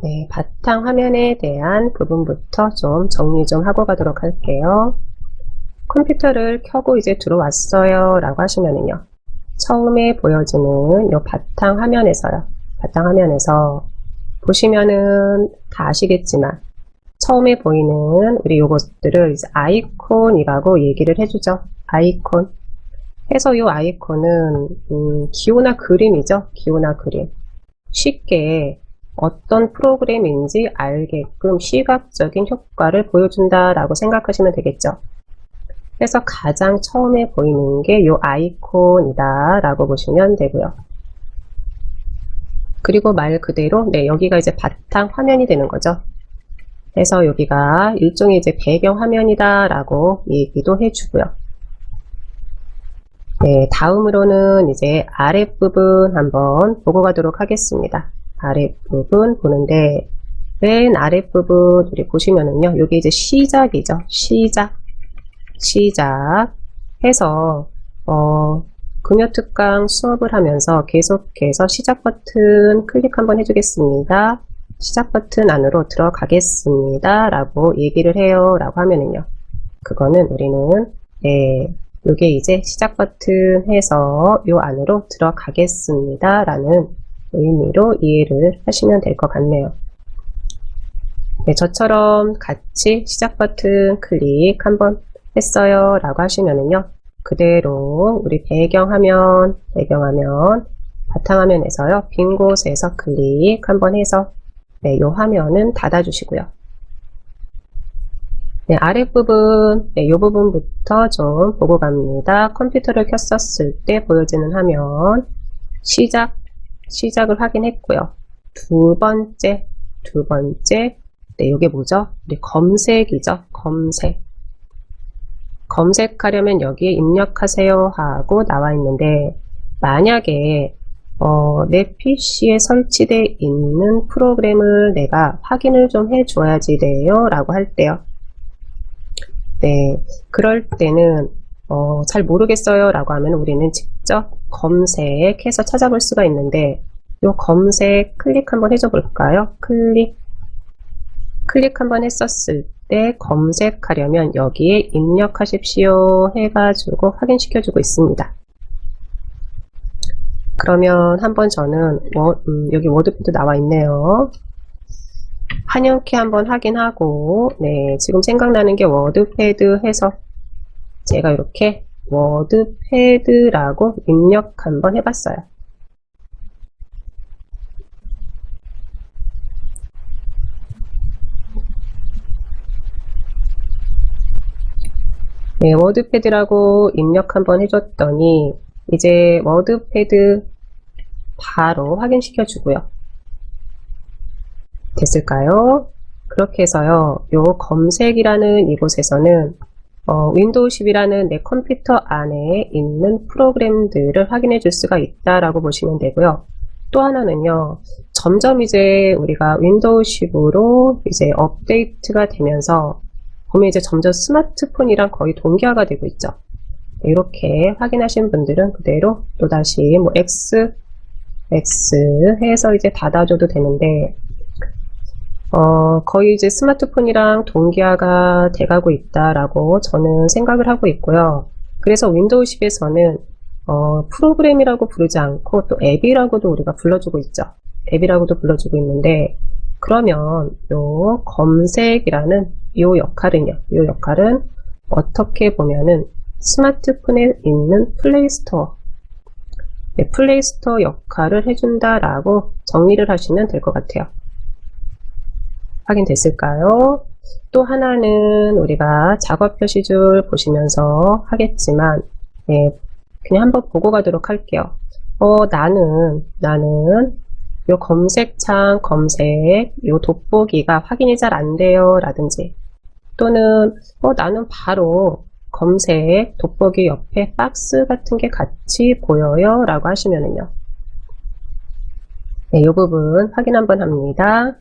네, 바탕화면에 대한 부분부터 좀 정리 좀 하고 가도록 할게요. 컴퓨터를 켜고 이제 들어왔어요 라고 하시면은요, 처음에 보여지는 요 바탕화면에서요, 바탕화면에서 보시면은 다 아시겠지만 처음에 보이는 우리 요것들을 이제 아이콘이라고 얘기를 해주죠. 아이콘 해서 요 아이콘은 기호나 그림이죠. 기호나 그림. 쉽게 어떤 프로그램인지 알게끔 시각적인 효과를 보여준다라고 생각하시면 되겠죠. 그래서 가장 처음에 보이는 게 이 아이콘이다 라고 보시면 되고요. 그리고 말 그대로 여기가 이제 바탕 화면이 되는 거죠. 그래서 여기가 일종의 이제 배경 화면이다 라고 얘기도 해주고요. 네, 다음으로는 이제 아랫부분 한번 보고 가도록 하겠습니다. 아랫부분 보는데, 맨 아랫부분 우리 보시면은요, 여기 이제 시작이죠. 시작 해서 금요특강 수업을 하면서 계속해서 시작 버튼 클릭 한번 해주겠습니다. 시작 버튼 안으로 들어가겠습니다 라고 얘기를 해요 라고 하면은요, 그거는 우리는 요게 이제 시작 버튼 해서 요 안으로 들어가겠습니다 라는 의미로 이해를 하시면 될 것 같네요. 네, 저처럼 같이 시작 버튼 클릭 한번 했어요 라고 하시면은요, 그대로 우리 배경화면 바탕화면에서요, 빈 곳에서 클릭 한번 해서 요 화면은 닫아 주시고요. 네, 아랫부분, 요 부분부터 좀 보고 갑니다. 컴퓨터를 켰었을 때 보여지는 화면, 시작을 확인했고요. 두 번째, 요게 뭐죠? 우리 검색이죠. 검색하려면 여기에 입력하세요 하고 나와 있는데, 만약에 내 PC에 설치되어 있는 프로그램을 내가 확인을 좀 해줘야지 돼요 라고 할 때요. 네, 그럴 때는 잘 모르겠어요 라고 하면 우리는 직접 검색해서 찾아볼 수가 있는데, 요 검색 클릭 한번 해줘 볼까요? 클릭 한번 했었을 때 검색하려면 여기에 입력하십시오 해가지고 확인시켜주고 있습니다. 그러면 한번 저는 여기 워드패드 나와 있네요. 한영키 한번 확인하고, 네, 지금 생각나는 게 워드패드 해서 제가 이렇게 워드패드라고 입력 한번 해봤어요. 네, 워드패드라고 입력 한번 해줬더니 이제 워드패드 바로 확인시켜 주고요. 됐을까요? 그렇게 해서요, 요 검색이라는 이곳에서는 윈도우 10이라는 내 컴퓨터 안에 있는 프로그램들을 확인해 줄 수가 있다라고 보시면 되고요. 또 하나는요, 점점 이제 우리가 윈도우 10으로 이제 업데이트가 되면서 보면 이제 점점 스마트폰이랑 거의 동기화가 되고 있죠. 이렇게 확인하신 분들은 그대로 또다시 뭐 X 해서 이제 닫아줘도 되는데, 거의 이제 스마트폰이랑 동기화가 돼가고 있다라고 저는 생각을 하고 있고요. 그래서 윈도우 10에서는 프로그램이라고 부르지 않고 또 앱이라고도 우리가 불러주고 있죠. 앱이라고도 불러주고 있는데, 그러면 요 검색이라는 요 역할은 어떻게 보면은 스마트폰에 있는 플레이스토어, 플레이스토어 역할을 해준다라고 정리를 하시면 될 것 같아요. 확인됐을까요? 또 하나는 우리가 작업 표시줄 보시면서 하겠지만, 그냥 한번 보고 가도록 할게요. 나는 요 검색창 요 돋보기가 확인이 잘 안 돼요 라든지, 또는 나는 바로 검색 돋보기 옆에 박스 같은 게 같이 보여요 라고 하시면은요, 네, 이 부분 확인 한번 합니다.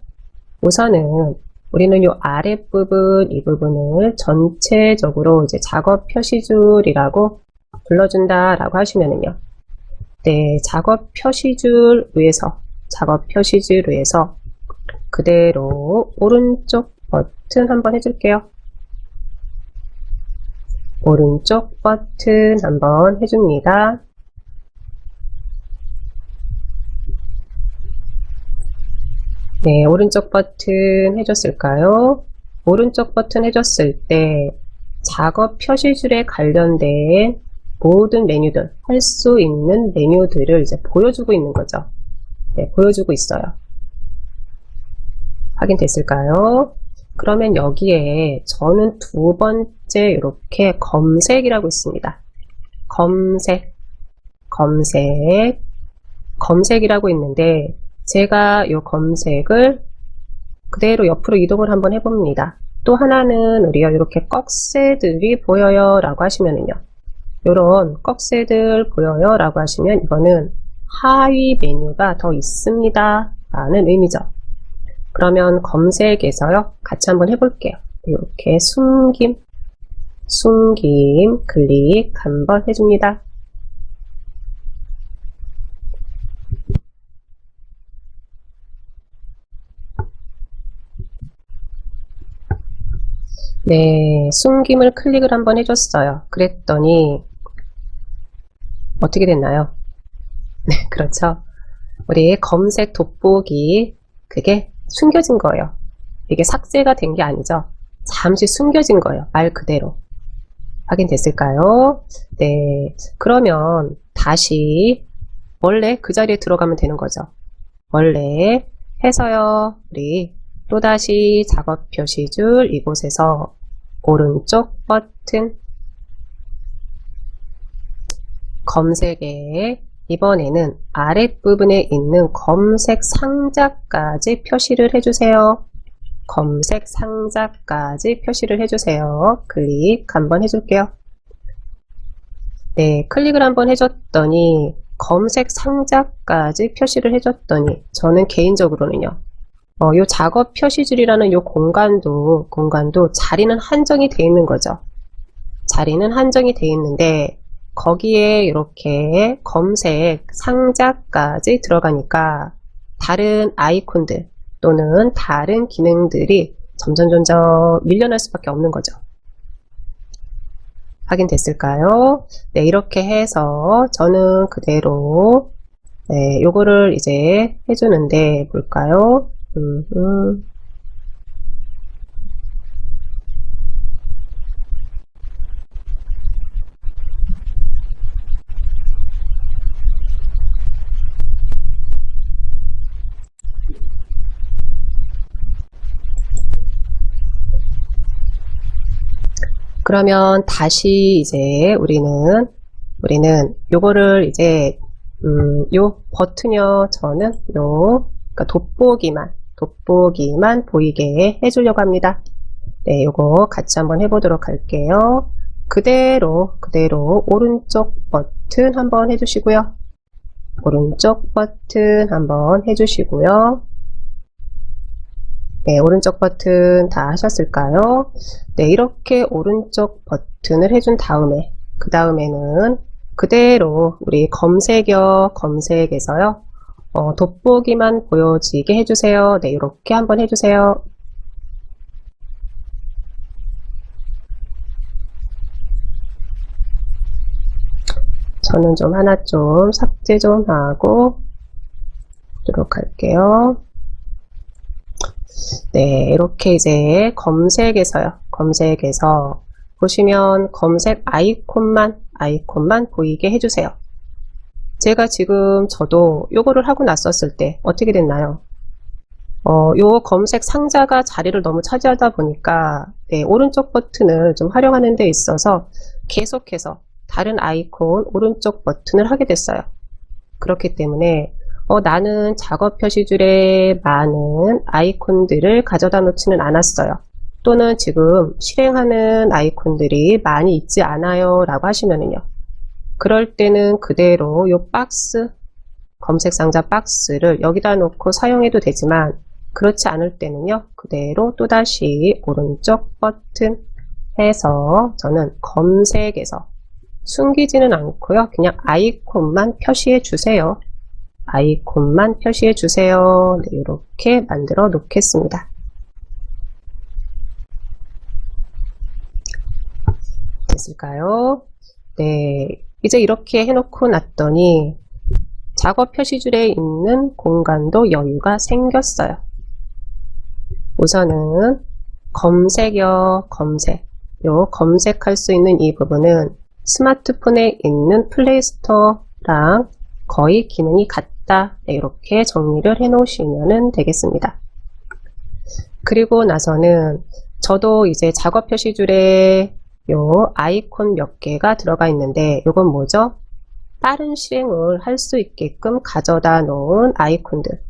우선은 우리는 요 아랫부분, 이 부분을 전체적으로 이제 작업 표시줄이라고 불러준다 라고 하시면은요, 네, 작업 표시줄 위에서 그대로 오른쪽 버튼 한번 해줄게요. 오른쪽 버튼 한번 해줍니다. 네, 오른쪽 버튼 해줬을까요? 오른쪽 버튼 해줬을 때 작업 표시줄에 관련된 모든 메뉴들, 할 수 있는 메뉴들을 이제 보여주고 있는 거죠. 네, 보여주고 있어요. 확인됐을까요? 그러면 여기에 저는 두 번째 이렇게 검색이라고 있습니다. 검색이라고 있는데 제가 이 검색을 그대로 옆으로 이동을 한번 해봅니다. 또 하나는 우리가 이렇게 꺽쇠들이 보여요 라고 하시면은요. 이런 꺽쇠들 보여요 라고 하시면 이거는 하위 메뉴가 더 있습니다 라는 의미죠. 그러면 검색에서요 같이 한번 해볼게요. 이렇게 숨김 클릭 한번 해줍니다. 네, 숨김을 클릭을 한번 해줬어요. 그랬더니 어떻게 됐나요? 네, 그렇죠. 우리 검색 돋보기 그게 숨겨진 거예요. 이게 삭제가 된 게 아니죠. 잠시 숨겨진 거예요. 말 그대로. 확인됐을까요? 네, 그러면 다시 원래 그 자리에 들어가면 되는 거죠. 원래 해서요. 우리 또다시 작업 표시줄 이곳에서 오른쪽 버튼 검색에 이번에는 아랫부분에 있는 검색 상자까지 표시를 해주세요. 검색 상자까지 표시를 해주세요. 클릭 한번 해줄게요. 네, 클릭을 한번 해줬더니 검색 상자까지 표시를 해줬더니 저는 개인적으로는요. 요 작업 표시줄이라는 요 공간도 자리는 한정이 되어 있는 거죠. 자리는 한정이 되어 있는데 거기에 이렇게 검색 상자까지 들어가니까 다른 아이콘들 또는 다른 기능들이 점점 밀려날 수밖에 없는 거죠. 확인됐을까요? 네, 이렇게 해서 저는 그대로 네, 요거를 이제 해주는데 볼까요? 그러면 다시 이제 우리는 요거를 이제 요 버튼이요. 저는 그러니까 돋보기만 보이게 해주려고 합니다. 네, 요거 같이 한번 해보도록 할게요. 그대로 오른쪽 버튼 한번 해주시고요. 오른쪽 버튼 한번 해주시고요. 네, 오른쪽 버튼 다 하셨을까요? 네, 이렇게 오른쪽 버튼을 해준 다음에 그 다음에는 그대로 우리 검색에서요. 돋보기만 보여지게 해주세요. 네, 이렇게 한번 해주세요. 저는 좀 하나 좀 삭제 좀 하고 보도록 할게요. 네, 이렇게 이제 검색에서 보시면 검색 아이콘만 보이게 해주세요. 제가 지금 저도 요거를 하고 났었을 때 어떻게 됐나요? 요 검색 상자가 자리를 너무 차지하다 보니까 네, 오른쪽 버튼을 좀 활용하는 데 있어서 계속해서 다른 아이콘 오른쪽 버튼을 하게 됐어요. 그렇기 때문에 나는 작업 표시줄에 많은 아이콘들을 가져다 놓지는 않았어요. 또는 지금 실행하는 아이콘들이 많이 있지 않아요 라고 하시면은요. 그럴 때는 그대로 요 박스, 검색 상자 박스를 여기다 놓고 사용해도 되지만 그렇지 않을 때는요. 그대로 또다시 오른쪽 버튼 해서 저는 검색에서 숨기지는 않고요. 그냥 아이콘만 표시해 주세요. 아이콘만 표시해 주세요. 네, 이렇게 만들어 놓겠습니다. 됐을까요? 네, 이제 이렇게 해놓고 났더니 작업 표시줄에 있는 공간도 여유가 생겼어요. 우선은 검색어, 요 검색할 수 있는 이 부분은 스마트폰에 있는 플레이스토어랑 거의 기능이 같다. 네, 이렇게 정리를 해 놓으시면 되겠습니다. 그리고 나서는 저도 이제 작업 표시줄에 요 아이콘 몇 개가 들어가 있는데 요건 뭐죠? 빠른 실행을 할 수 있게끔 가져다 놓은 아이콘들.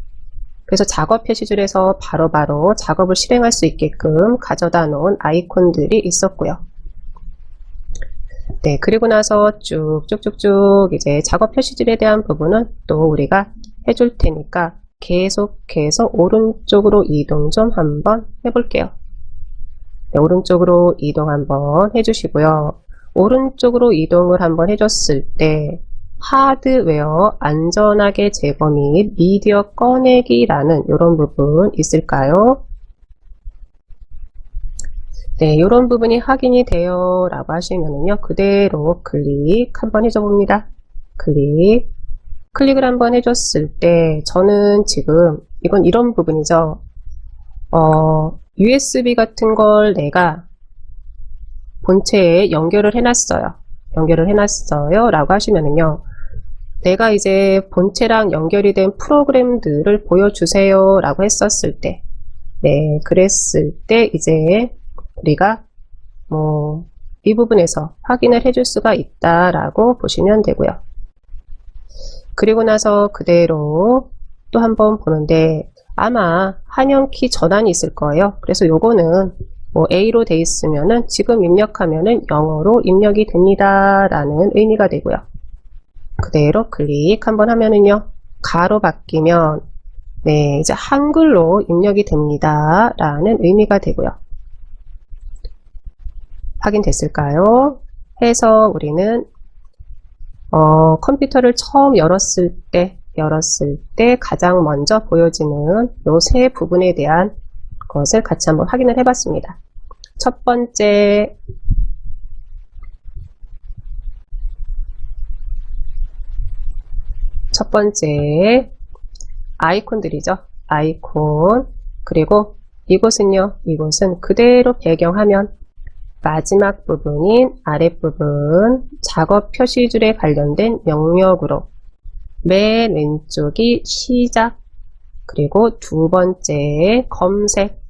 그래서 작업 표시줄에서 바로바로 작업을 실행할 수 있게끔 가져다 놓은 아이콘들이 있었고요. 네, 그리고 나서 쭉쭉쭉쭉 이제 작업 표시줄에 대한 부분은 또 우리가 해줄 테니까 계속해서 오른쪽으로 이동 좀 한번 해볼게요. 네, 오른쪽으로 이동 한번 해주시고요. 오른쪽으로 이동을 한번 해줬을 때 하드웨어 안전하게 제거 및 미디어 꺼내기라는 이런 부분 있을까요? 네, 이런 부분이 확인이 돼요 라고 하시면은요, 그대로 클릭 한번 해줘 봅니다. 클릭을 한번 해줬을 때 저는 지금 이건 이런 부분이죠. USB 같은 걸 내가 본체에 연결을 해놨어요 라고 하시면은요, 내가 이제 본체랑 연결이 된 프로그램들을 보여주세요 라고 했었을 때, 네, 그랬을 때 이제 우리가 이 부분에서 확인을 해줄 수가 있다라고 보시면 되고요. 그리고 나서 그대로 또 한번 보는데 아마 한영키 전환이 있을 거예요. 그래서 요거는 A로 돼 있으면은 지금 입력하면은 영어로 입력이 됩니다 라는 의미가 되고요. 그대로 클릭 한번 하면은요, 가로 바뀌면 네, 이제 한글로 입력이 됩니다 라는 의미가 되고요. 확인됐을까요? 해서 우리는 컴퓨터를 처음 열었을 때 가장 먼저 보여지는 요 세 부분에 대한 것을 같이 한번 확인을 해봤습니다. 첫 번째, 아이콘들이죠. 아이콘. 그리고 이곳은 그대로 배경화면 마지막 부분인 아랫부분 작업 표시줄에 관련된 영역으로 맨 왼쪽이 시작, 그리고 두 번째 검색,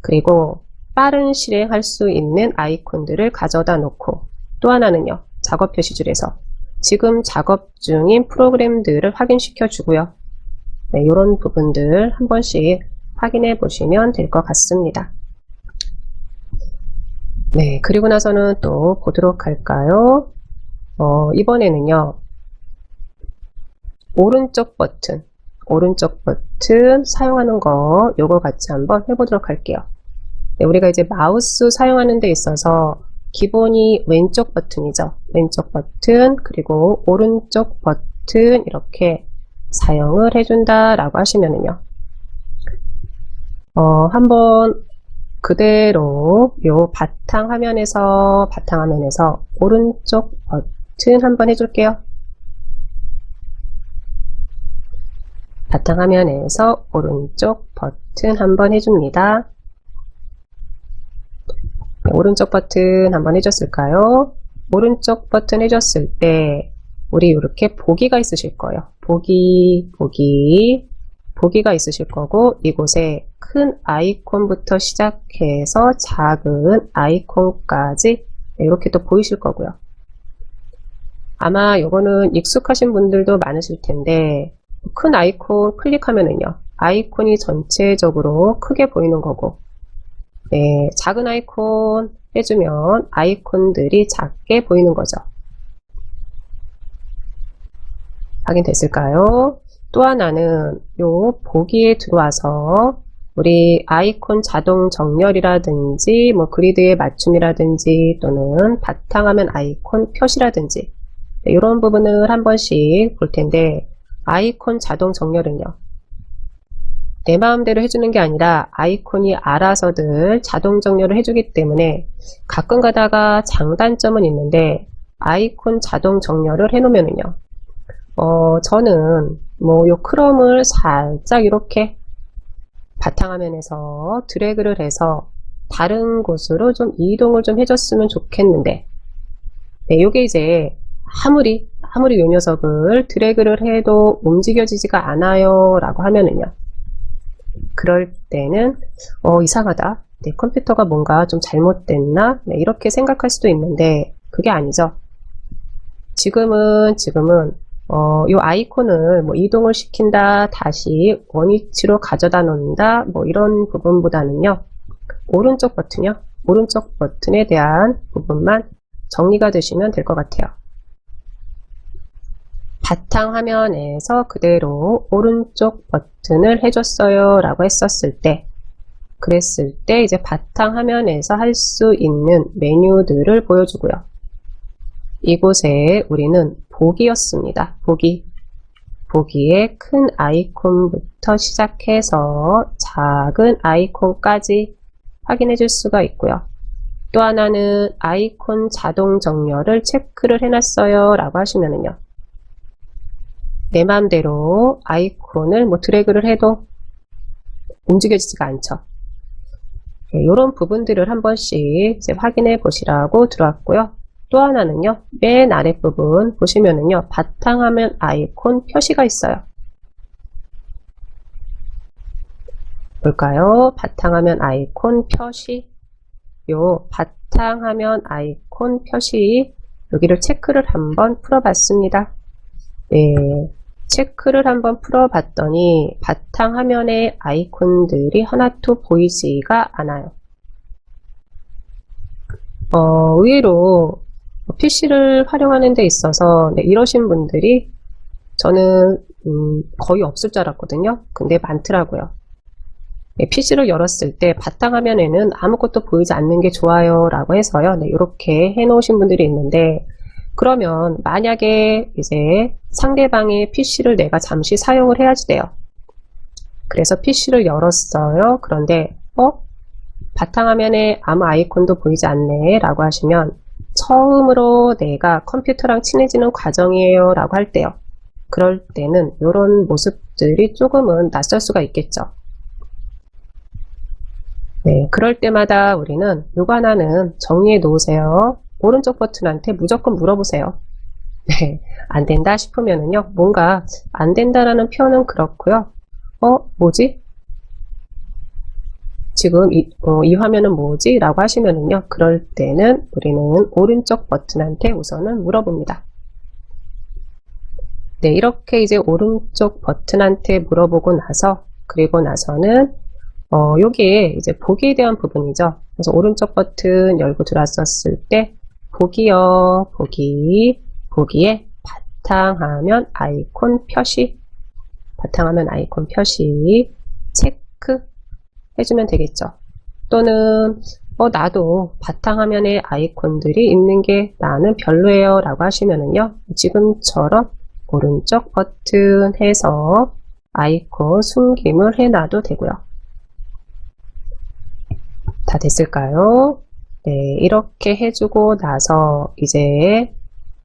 그리고 빠른 실행할 수 있는 아이콘들을 가져다 놓고, 또 하나는요, 작업 표시줄에서 지금 작업 중인 프로그램들을 확인시켜 주고요. 네, 이런 부분들 한 번씩 확인해 보시면 될 것 같습니다. 네, 그리고 나서는 또 보도록 할까요? 이번에는요, 오른쪽 버튼 사용하는 거 요거 같이 한번 해보도록 할게요. 네, 우리가 이제 마우스 사용하는 데 있어서 기본이 왼쪽 버튼이죠. 왼쪽 버튼, 그리고 오른쪽 버튼 이렇게 사용을 해준다 라고 하시면은요, 한번 그대로 요 바탕화면에서 오른쪽 버튼 한번 해줄게요. 바탕화면에서 오른쪽 버튼 한번 해줍니다. 네, 오른쪽 버튼 한번 해줬을까요? 오른쪽 버튼 해줬을 때 우리 이렇게 보기가 있으실 거예요. 보기가 있으실 거고, 이곳에 큰 아이콘부터 시작해서 작은 아이콘까지 이렇게 또 보이실 거고요. 아마 이거는 익숙하신 분들도 많으실 텐데, 큰 아이콘 클릭하면은요, 아이콘이 전체적으로 크게 보이는 거고, 네, 작은 아이콘 해주면 아이콘들이 작게 보이는 거죠. 확인됐을까요? 또 하나는 요 보기에 들어와서 우리 아이콘 자동 정렬이라든지 그리드의 맞춤이라든지 또는 바탕화면 아이콘 표시라든지 이런 부분을 한 번씩 볼 텐데, 아이콘 자동 정렬은요. 내 마음대로 해주는 게 아니라 아이콘이 알아서들 자동 정렬을 해주기 때문에 가끔 가다가 장단점은 있는데 아이콘 자동 정렬을 해놓으면은요. 저는 요 크롬을 살짝 이렇게 바탕화면에서 드래그를 해서 다른 곳으로 좀 이동을 좀 해줬으면 좋겠는데, 네, 요게 이제 아무리 요 녀석을 드래그를 해도 움직여지지가 않아요 라고 하면은요. 그럴 때는 이상하다. 내 컴퓨터가 뭔가 좀 잘못됐나? 네, 이렇게 생각할 수도 있는데 그게 아니죠. 지금은 요 아이콘을 뭐 이동을 시킨다, 다시 원위치로 가져다 놓는다, 뭐 이런 부분보다는요. 오른쪽 버튼이요. 오른쪽 버튼에 대한 부분만 정리가 되시면 될 것 같아요. 바탕화면에서 그대로 오른쪽 버튼을 해줬어요 라고 했었을 때, 그랬을 때 이제 바탕화면에서 할 수 있는 메뉴들을 보여주고요. 이곳에 우리는 보기였습니다. 보기에 큰 아이콘부터 시작해서 작은 아이콘까지 확인해 줄 수가 있고요. 또 하나는 아이콘 자동 정렬을 체크를 해놨어요 라고 하시면은요. 내 마음대로 아이콘을 뭐 드래그를 해도 움직여지지가 않죠. 네, 이런 부분들을 한 번씩 이제 확인해 보시라고 들어왔고요. 또 하나는요, 맨 아랫부분 보시면은요, 바탕화면 아이콘 표시가 있어요. 볼까요? 바탕화면 아이콘 표시. 요 바탕화면 아이콘 표시, 여기를 체크를 한번 풀어봤습니다. 네, 체크를 한번 풀어봤더니 바탕화면의 아이콘들이 하나도 보이지가 않아요. 의외로 PC를 활용하는 데 있어서 네, 이러신 분들이 저는 거의 없을 줄 알았거든요. 근데 많더라고요. 네, PC를 열었을 때 바탕화면에는 아무것도 보이지 않는 게 좋아요 라고 해서요. 네, 이렇게 해 놓으신 분들이 있는데, 그러면 만약에 이제 상대방의 PC를 내가 잠시 사용을 해야지 돼요. 그래서 PC를 열었어요. 그런데 바탕화면에 아무 아이콘도 보이지 않네 라고 하시면, 처음으로 내가 컴퓨터랑 친해지는 과정이에요 라고 할 때요. 그럴 때는 이런 모습들이 조금은 낯설 수가 있겠죠. 네, 그럴 때마다 우리는 요거 하나는 정리해 놓으세요. 오른쪽 버튼한테 무조건 물어보세요. 네, 안 된다 싶으면은요, 뭔가 안 된다라는 표현은 그렇고요. 뭐지? 지금 이 화면은 뭐지? 라고 하시면은요, 그럴 때는 우리는 오른쪽 버튼한테 우선은 물어봅니다. 네, 이렇게 이제 오른쪽 버튼한테 물어보고 나서, 그리고 나서는 요게 이제 보기에 대한 부분이죠. 그래서 오른쪽 버튼 열고 들어왔었을 때 보기요, 보기에 바탕화면 아이콘 표시, 바탕화면 아이콘 표시 체크 해주면 되겠죠. 또는 나도 바탕화면에 아이콘들이 있는 게 나는 별로예요 라고 하시면은요, 지금처럼 오른쪽 버튼 해서 아이콘 숨김을 해놔도 되고요. 다 됐을까요? 네, 이렇게 해주고 나서 이제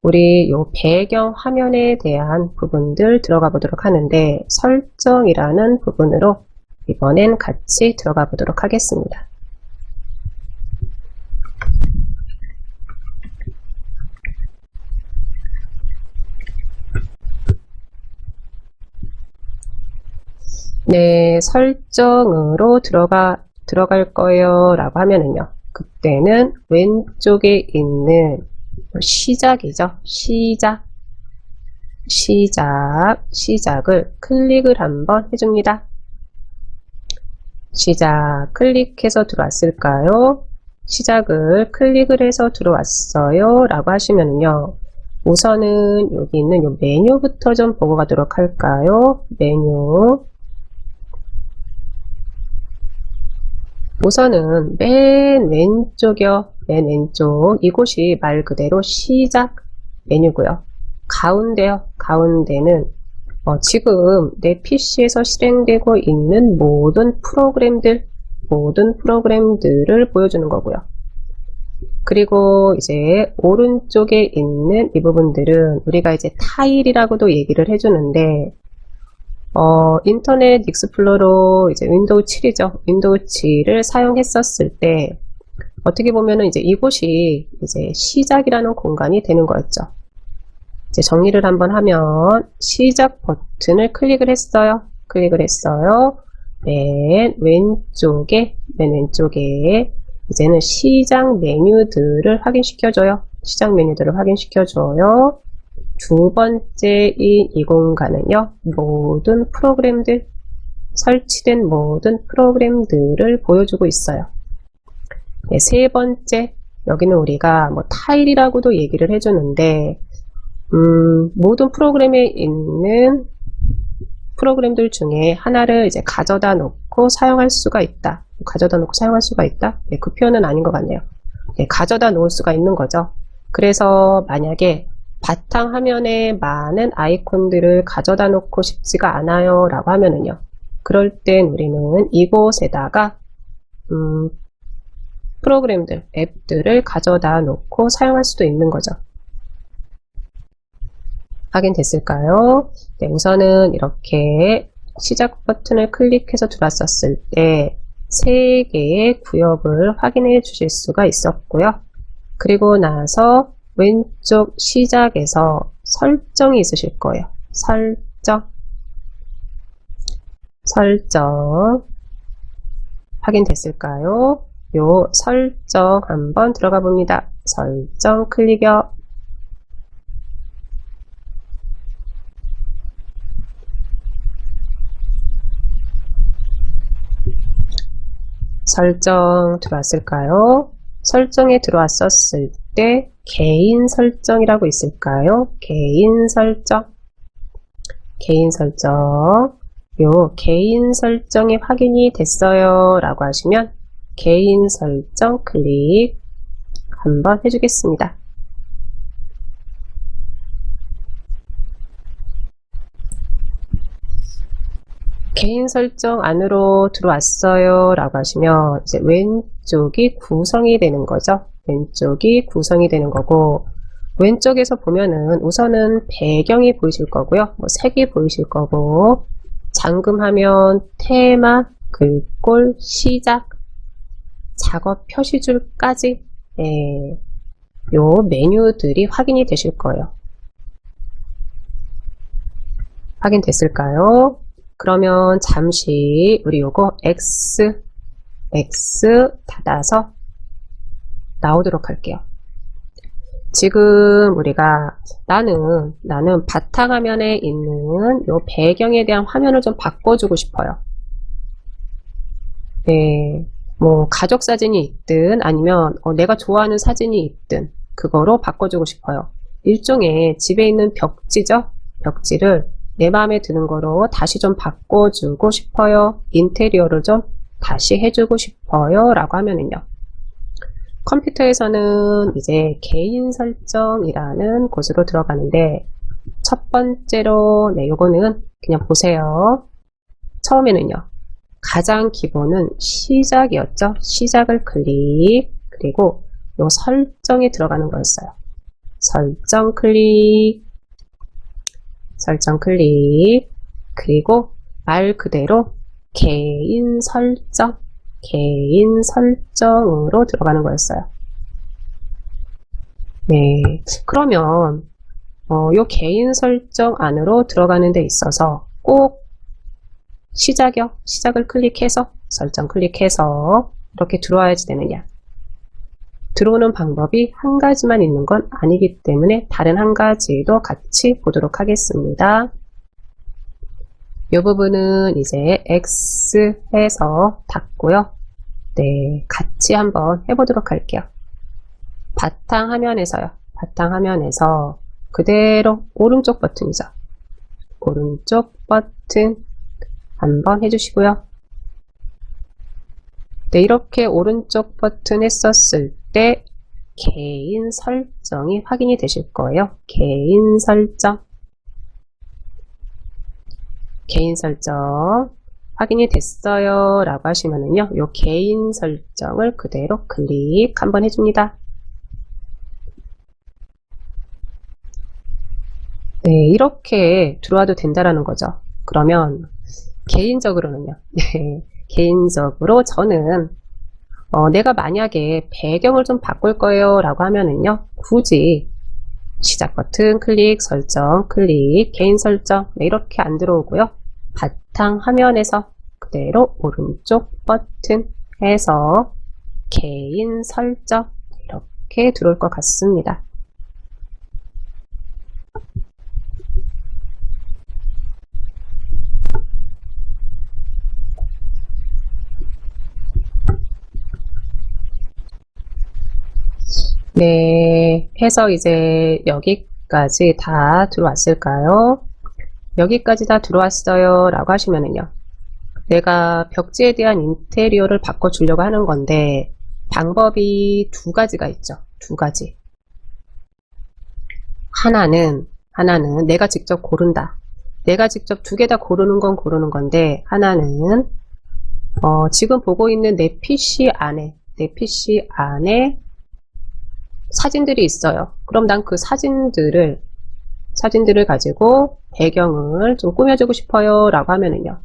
우리 요 배경 화면에 대한 부분들 들어가 보도록 하는데, 설정이라는 부분으로 이번엔 같이 들어가 보도록 하겠습니다. 네, 설정으로 들어갈 거예요 라고 하면은요, 그때는 왼쪽에 있는 시작이죠. 시작을 클릭을 한번 해줍니다. 시작 클릭해서 들어왔을까요? 시작을 클릭을 해서 들어왔어요 라고 하시면은요, 우선은 여기 있는 요 메뉴부터 좀 보고 가도록 할까요? 메뉴. 우선은 맨 왼쪽이요. 맨 왼쪽. 이곳이 말 그대로 시작 메뉴고요. 가운데요. 가운데는 지금 내 PC에서 실행되고 있는 모든 프로그램들을 보여주는 거고요. 그리고 이제 오른쪽에 있는 이 부분들은 우리가 이제 타일이라고도 얘기를 해주는데, 인터넷 익스플로러 이제 윈도우 7이죠. 윈도우 7을 사용했었을 때, 어떻게 보면은 이제 이곳이 이제 시작이라는 공간이 되는 거였죠. 이제 정리를 한번 하면, 시작 버튼을 클릭을 했어요. 맨 왼쪽에, 이제는 시작 메뉴들을 확인시켜줘요. 두 번째인 이 공간은요, 설치된 모든 프로그램들을 보여주고 있어요. 네, 세 번째, 여기는 우리가 뭐 타일이라고도 얘기를 해주는데, 모든 프로그램에 있는 프로그램들 중에 하나를 이제 가져다 놓고 사용할 수가 있다. 네, 그 표현은 아닌 것 같네요. 네, 가져다 놓을 수가 있는 거죠. 그래서 만약에 바탕화면에 많은 아이콘들을 가져다 놓고 싶지가 않아요 라고 하면은요, 그럴 땐 우리는 이곳에다가 앱들을 가져다 놓고 사용할 수도 있는 거죠. 확인됐을까요? 네, 우선은 이렇게 시작 버튼을 클릭해서 들어왔었을 때 3개의 구역을 확인해 주실 수가 있었고요. 그리고 나서 왼쪽 시작에서 설정이 있으실 거예요. 설정 확인됐을까요? 요 설정 한번 들어가 봅니다. 설정 클릭이요. 설정 들어왔을까요? 설정에 들어왔었을 때 개인 설정이라고 있을까요? 개인 설정. 요 개인 설정이 확인이 됐어요 라고 하시면 개인 설정 클릭 한번 해주겠습니다. 개인 설정 안으로 들어왔어요 라고 하시면 이제 왼쪽이 구성이 되는 거죠. 왼쪽이 구성이 되는 거고, 왼쪽에서 보면은 우선은 배경이 보이실 거고요. 뭐 색이 보이실 거고, 잠금하면 테마, 글꼴, 시작, 작업 표시줄까지 요 메뉴들이 확인이 되실 거예요. 확인됐을까요? 그러면 잠시 우리 요거 X 닫아서 나오도록 할게요. 지금 우리가 나는 바탕화면에 있는 요 배경에 대한 화면을 좀 바꿔주고 싶어요. 네, 뭐 가족 사진이 있든 아니면 내가 좋아하는 사진이 있든 그거로 바꿔주고 싶어요. 일종의 집에 있는 벽지죠. 벽지를 내 마음에 드는 거로 다시 좀 바꿔주고 싶어요. 인테리어를 좀 다시 해주고 싶어요 라고 하면은요, 컴퓨터에서는 이제 개인 설정이라는 곳으로 들어가는데, 첫 번째로 요거는 그냥 보세요. 처음에는요, 가장 기본은 시작이었죠. 시작을 클릭, 그리고 요 설정에 들어가는 거였어요. 설정 클릭, 그리고 말 그대로 개인 설정으로 들어가는 거였어요. 네, 그러면 요 개인 설정 안으로 들어가는 데 있어서 꼭 시작을 클릭해서 설정 클릭해서 이렇게 들어와야지 되느냐? 들어오는 방법이 한 가지만 있는 건 아니기 때문에 다른 한 가지도 같이 보도록 하겠습니다. 이 부분은 이제 X 해서 닫고요. 네, 같이 한번 해보도록 할게요. 바탕화면에서 그대로 오른쪽 버튼이죠. 오른쪽 버튼 한번 해주시고요. 네, 이렇게 오른쪽 버튼 했었을 때 개인 설정이 확인이 되실 거예요. 개인 설정. 개인 설정 확인이 됐어요 라고 하시면은요, 요 개인 설정을 그대로 클릭 한번 해줍니다. 네, 이렇게 들어와도 된다라는 거죠. 그러면 개인적으로는요, 네, 개인적으로 저는 내가 만약에 배경을 좀 바꿀 거예요 라고 하면은요, 굳이 시작 버튼 클릭, 설정 클릭, 개인 설정, 네, 이렇게 안 들어오고요, 바탕 화면에서 그대로 오른쪽 버튼에서 개인 설정 이렇게 들어올 것 같습니다. 네, 해서 이제 여기까지 다 들어왔을까요? 여기까지 다 들어왔어요 라고 하시면은요, 내가 벽지에 대한 인테리어를 바꿔주려고 하는 건데 방법이 두 가지가 있죠. 두 가지. 하나는 내가 직접 고른다. 내가 직접 두 개 다 고르는 건 고르는 건데, 하나는 지금 보고 있는 내 PC 안에 사진들이 있어요. 그럼 난 그 사진들을 가지고 배경을 좀 꾸며주고 싶어요 라고 하면은요,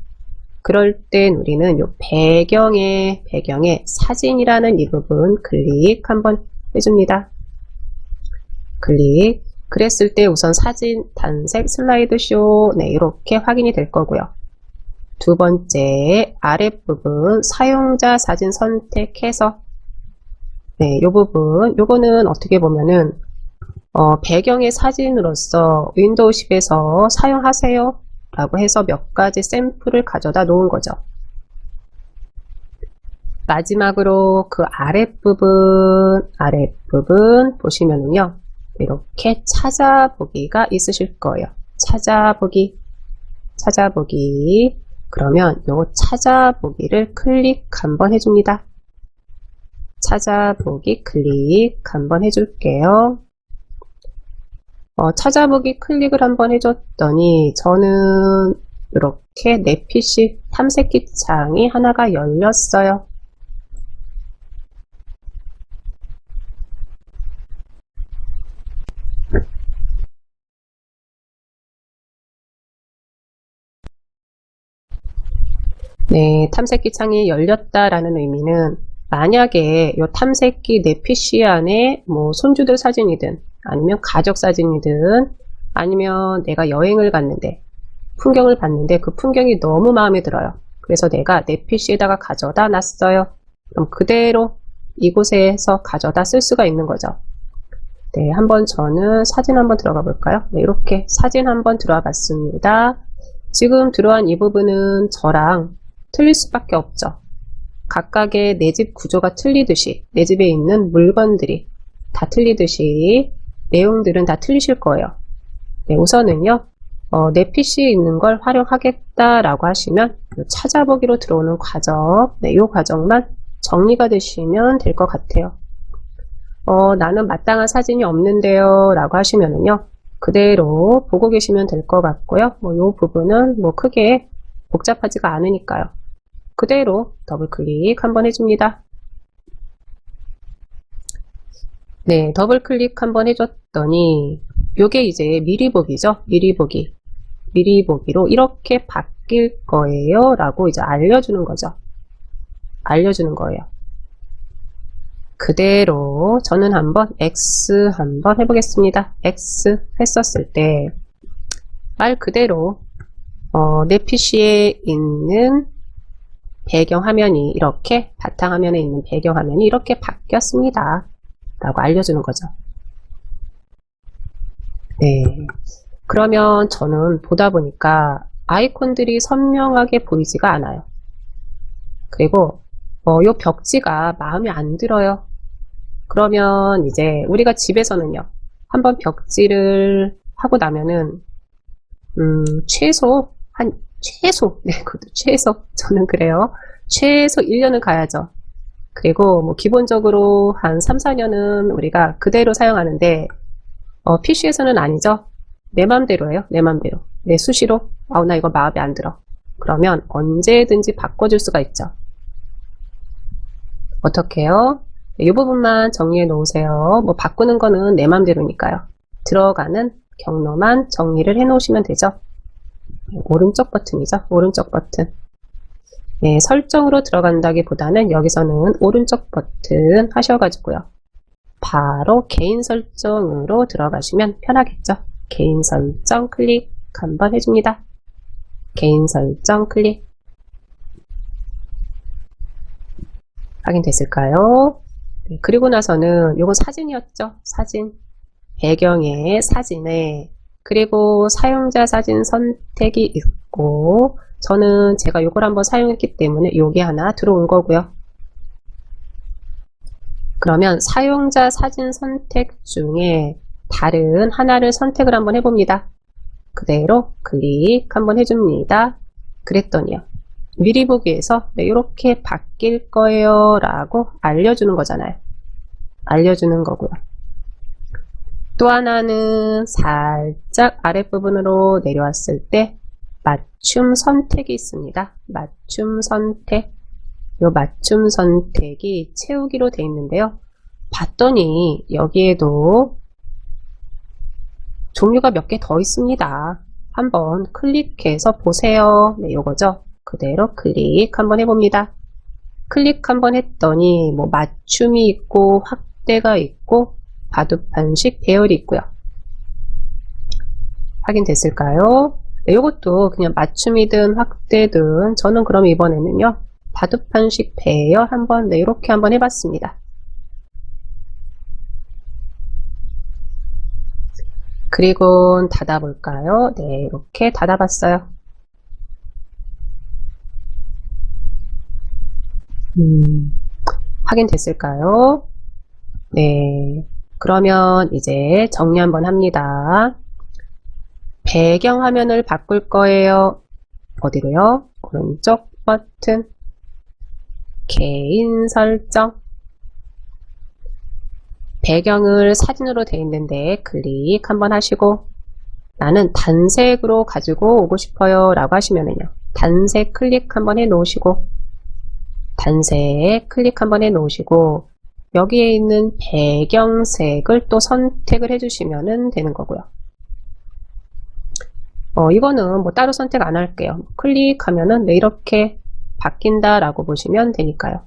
그럴 땐 우리는 요 배경에 사진이라는 이 부분 클릭 한번 해줍니다. 클릭. 그랬을 때 우선 사진 단색 슬라이드쇼, 네, 이렇게 확인이 될 거고요. 두 번째 아랫부분 사용자 사진 선택해서, 네, 요 부분, 요거는 어떻게 보면은 배경의 사진으로서 윈도우 10에서 사용하세요 라고 해서 몇 가지 샘플을 가져다 놓은 거죠. 마지막으로 그 아랫부분 보시면은요, 이렇게 찾아보기가 있으실 거예요. 찾아보기. 그러면 요 찾아보기를 클릭 한번 해줍니다. 찾아보기 클릭 한번 해줄게요. 찾아보기 클릭을 한번 해줬더니 저는 이렇게 내 PC 탐색기 창이 하나가 열렸어요. 네, 탐색기 창이 열렸다라는 의미는 만약에 이 탐색기 내 PC 안에 뭐 손주들 사진이든 아니면 가족 사진이든 아니면 내가 여행을 갔는데 풍경을 봤는데 그 풍경이 너무 마음에 들어요. 그래서 내가 내 PC에다가 가져다 놨어요. 그럼 그대로 이곳에서 가져다 쓸 수가 있는 거죠. 네, 한번 저는 사진 한번 들어가 볼까요? 네, 이렇게 사진 한번 들어와 봤습니다. 지금 들어간 이 부분은 저랑 틀릴 수밖에 없죠. 각각의 내 집 구조가 틀리듯이, 내 집에 있는 물건들이 다 틀리듯이 내용들은 다 틀리실 거예요. 네, 우선은요, 내 PC에 있는 걸 활용하겠다라고 하시면 찾아보기로 들어오는 과정, 네, 이 과정만 정리가 되시면 될 것 같아요. 나는 마땅한 사진이 없는데요 라고 하시면은요, 그대로 보고 계시면 될 것 같고요. 뭐 이 부분은 뭐 크게 복잡하지가 않으니까요. 그대로 더블 클릭 한번 해줍니다. 네, 더블 클릭 한번 해줬더니 요게 이제 미리 보기죠. 미리 보기로 이렇게 바뀔 거예요 라고 이제 알려주는 거죠. 알려주는 거예요. 그대로 저는 한번 X 한번 해보겠습니다. X 했었을 때 말 그대로 내 PC에 있는 배경화면이 이렇게 바탕화면에 있는 배경화면이 이렇게 바뀌었습니다 라고 알려주는 거죠. 네, 그러면 저는 보다 보니까 아이콘들이 선명하게 보이지가 않아요. 그리고 요 벽지가 마음에 안 들어요. 그러면 이제 우리가 집에서는요, 한번 벽지를 하고 나면은 최소 네, 그것도 최소, 저는 그래요. 최소 1년은 가야죠. 그리고 뭐 기본적으로 한 3, 4년은 우리가 그대로 사용하는데 PC에서는 아니죠. 내 맘대로예요. 내 맘대로. 네, 수시로 나 이거 마음에 안 들어. 그러면 언제든지 바꿔줄 수가 있죠. 어떻게 해요? 이 부분만 정리해 놓으세요. 뭐 바꾸는 거는 내 맘대로니까요. 들어가는 경로만 정리를 해 놓으시면 되죠. 오른쪽 버튼이죠. 오른쪽 버튼. 네, 설정으로 들어간다기보다는 여기서는 오른쪽 버튼 하셔가지고요. 바로 개인 설정으로 들어가시면 편하겠죠. 개인 설정 클릭 한번 해줍니다. 개인 설정 클릭. 확인됐을까요? 네, 그리고 나서는 요건 사진이었죠. 사진. 배경에 사진에 그리고 사용자 사진 선택이 있고 저는 제가 요걸 한번 사용했기 때문에 요게 하나 들어온 거고요. 그러면 사용자 사진 선택 중에 다른 하나를 선택을 한번 해봅니다. 그대로 클릭 한번 해줍니다. 그랬더니요. 미리 보기에서 이렇게 바뀔 거예요 라고 알려주는 거잖아요. 알려주는 거고요. 또 하나는 살짝 아랫부분으로 내려왔을 때 맞춤 선택이 있습니다. 맞춤 선택. 이 맞춤 선택이 채우기로 되어 있는데요. 봤더니 여기에도 종류가 몇 개 더 있습니다. 한번 클릭해서 보세요. 네, 요거죠. 그대로 클릭 한번 해봅니다. 클릭 한번 했더니 뭐 맞춤이 있고 확대가 있고 바둑판식 배열이 있고요. 확인됐을까요? 네, 요것도 그냥 맞춤이든 확대든 저는 그럼 이번에는요. 바둑판식 배열 한번 이렇게 한번 해봤습니다. 그리고 닫아볼까요? 네, 이렇게 닫아봤어요. 확인됐을까요? 네, 그러면 이제 정리 한번 합니다. 배경화면을 바꿀 거예요. 어디로요? 오른쪽 버튼, 개인 설정, 배경을 사진으로 되어 있는데 클릭 한번 하시고 나는 단색으로 가지고 오고 싶어요 라고 하시면은요. 단색 클릭 한번 해 놓으시고 단색 클릭 한번 해 놓으시고 여기에 있는 배경색을 또 선택을 해주시면 되는 거고요. 이거는 뭐 따로 선택 안 할게요. 클릭하면은 네, 이렇게 바뀐다 라고 보시면 되니까요.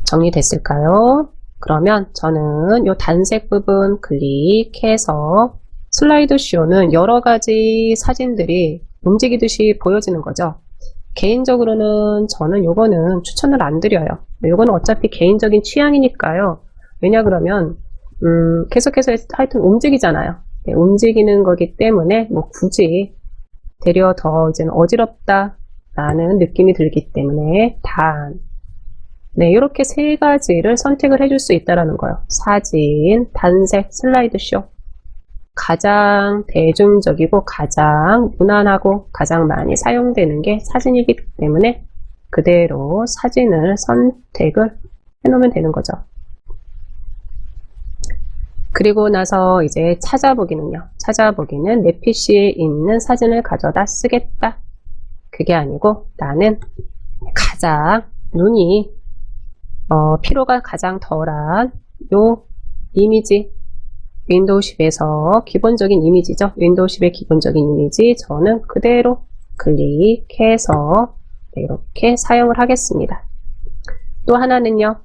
정리됐을까요? 그러면 저는 이 단색 부분 클릭해서 슬라이드 쇼는 여러 가지 사진들이 움직이듯이 보여지는 거죠. 개인적으로는 저는 요거는 추천을 안 드려요. 요거는 어차피 개인적인 취향이니까요. 왜냐 그러면 계속해서 하여튼 움직이잖아요. 네, 움직이는 거기 때문에 뭐 굳이 되려 더 이제는 어지럽다 라는 느낌이 들기 때문에 네, 이렇게 세 가지를 선택을 해줄 수 있다는 거예요. 사진, 단색, 슬라이드쇼. 가장 대중적이고 가장 무난하고 가장 많이 사용되는 게 사진이기 때문에 그대로 사진을 선택을 해놓으면 되는 거죠. 그리고 나서 이제 찾아보기는요. 찾아보기는 내 PC에 있는 사진을 가져다 쓰겠다. 그게 아니고 나는 가장 눈이 피로가 가장 덜한 요 이미지 윈도우 10에서 기본적인 이미지죠. 윈도우 10의 기본적인 이미지 저는 그대로 클릭해서 이렇게 사용을 하겠습니다. 또 하나는요.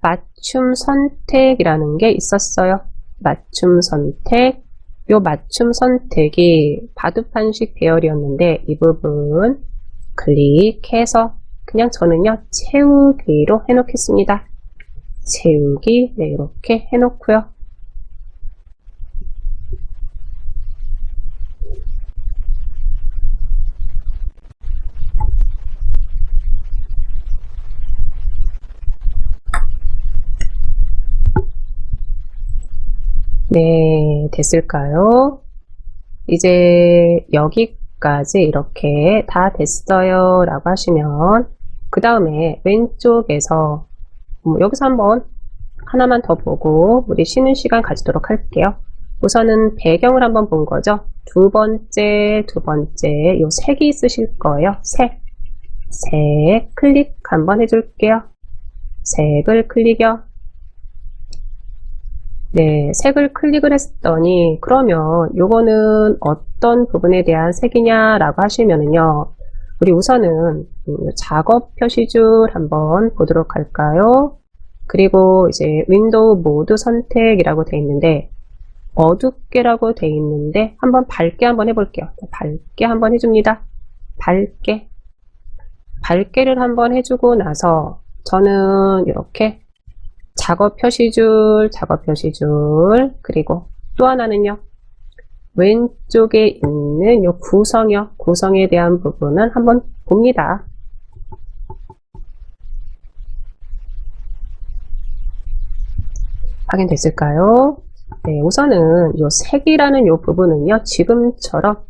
맞춤 선택이라는 게 있었어요. 맞춤 선택. 요 맞춤 선택이 바둑판식 배열이었는데 이 부분 클릭해서 그냥 저는요. 채우기로 해놓겠습니다. 채우기 네, 이렇게 해놓고요. 네, 됐을까요? 이제 여기까지 이렇게 다 됐어요 라고 하시면 그 다음에 왼쪽에서 여기서 한번 하나만 더 보고 우리 쉬는 시간 가지도록 할게요. 우선은 배경을 한번 본 거죠. 두 번째, 요 색이 있으실 거예요. 색 클릭 한번 해줄게요. 색을 클릭이요. 네, 색을 클릭을 했더니 그러면 요거는 어떤 부분에 대한 색이냐라고 하시면은요. 우리 우선은 작업 표시줄 한번 보도록 할까요? 그리고 이제 윈도우 모드 선택이라고 되어 있는데 어둡게라고 되어 있는데 한번 밝게 한번 해볼게요. 밝게 한번 해줍니다. 밝게를 한번 해주고 나서 저는 이렇게 작업 표시줄, 그리고 또 하나는요. 왼쪽에 있는 요 구성에 대한 부분은 한번 봅니다. 확인됐을까요? 네, 우선은 요 색이라는 요 부분은요. 지금처럼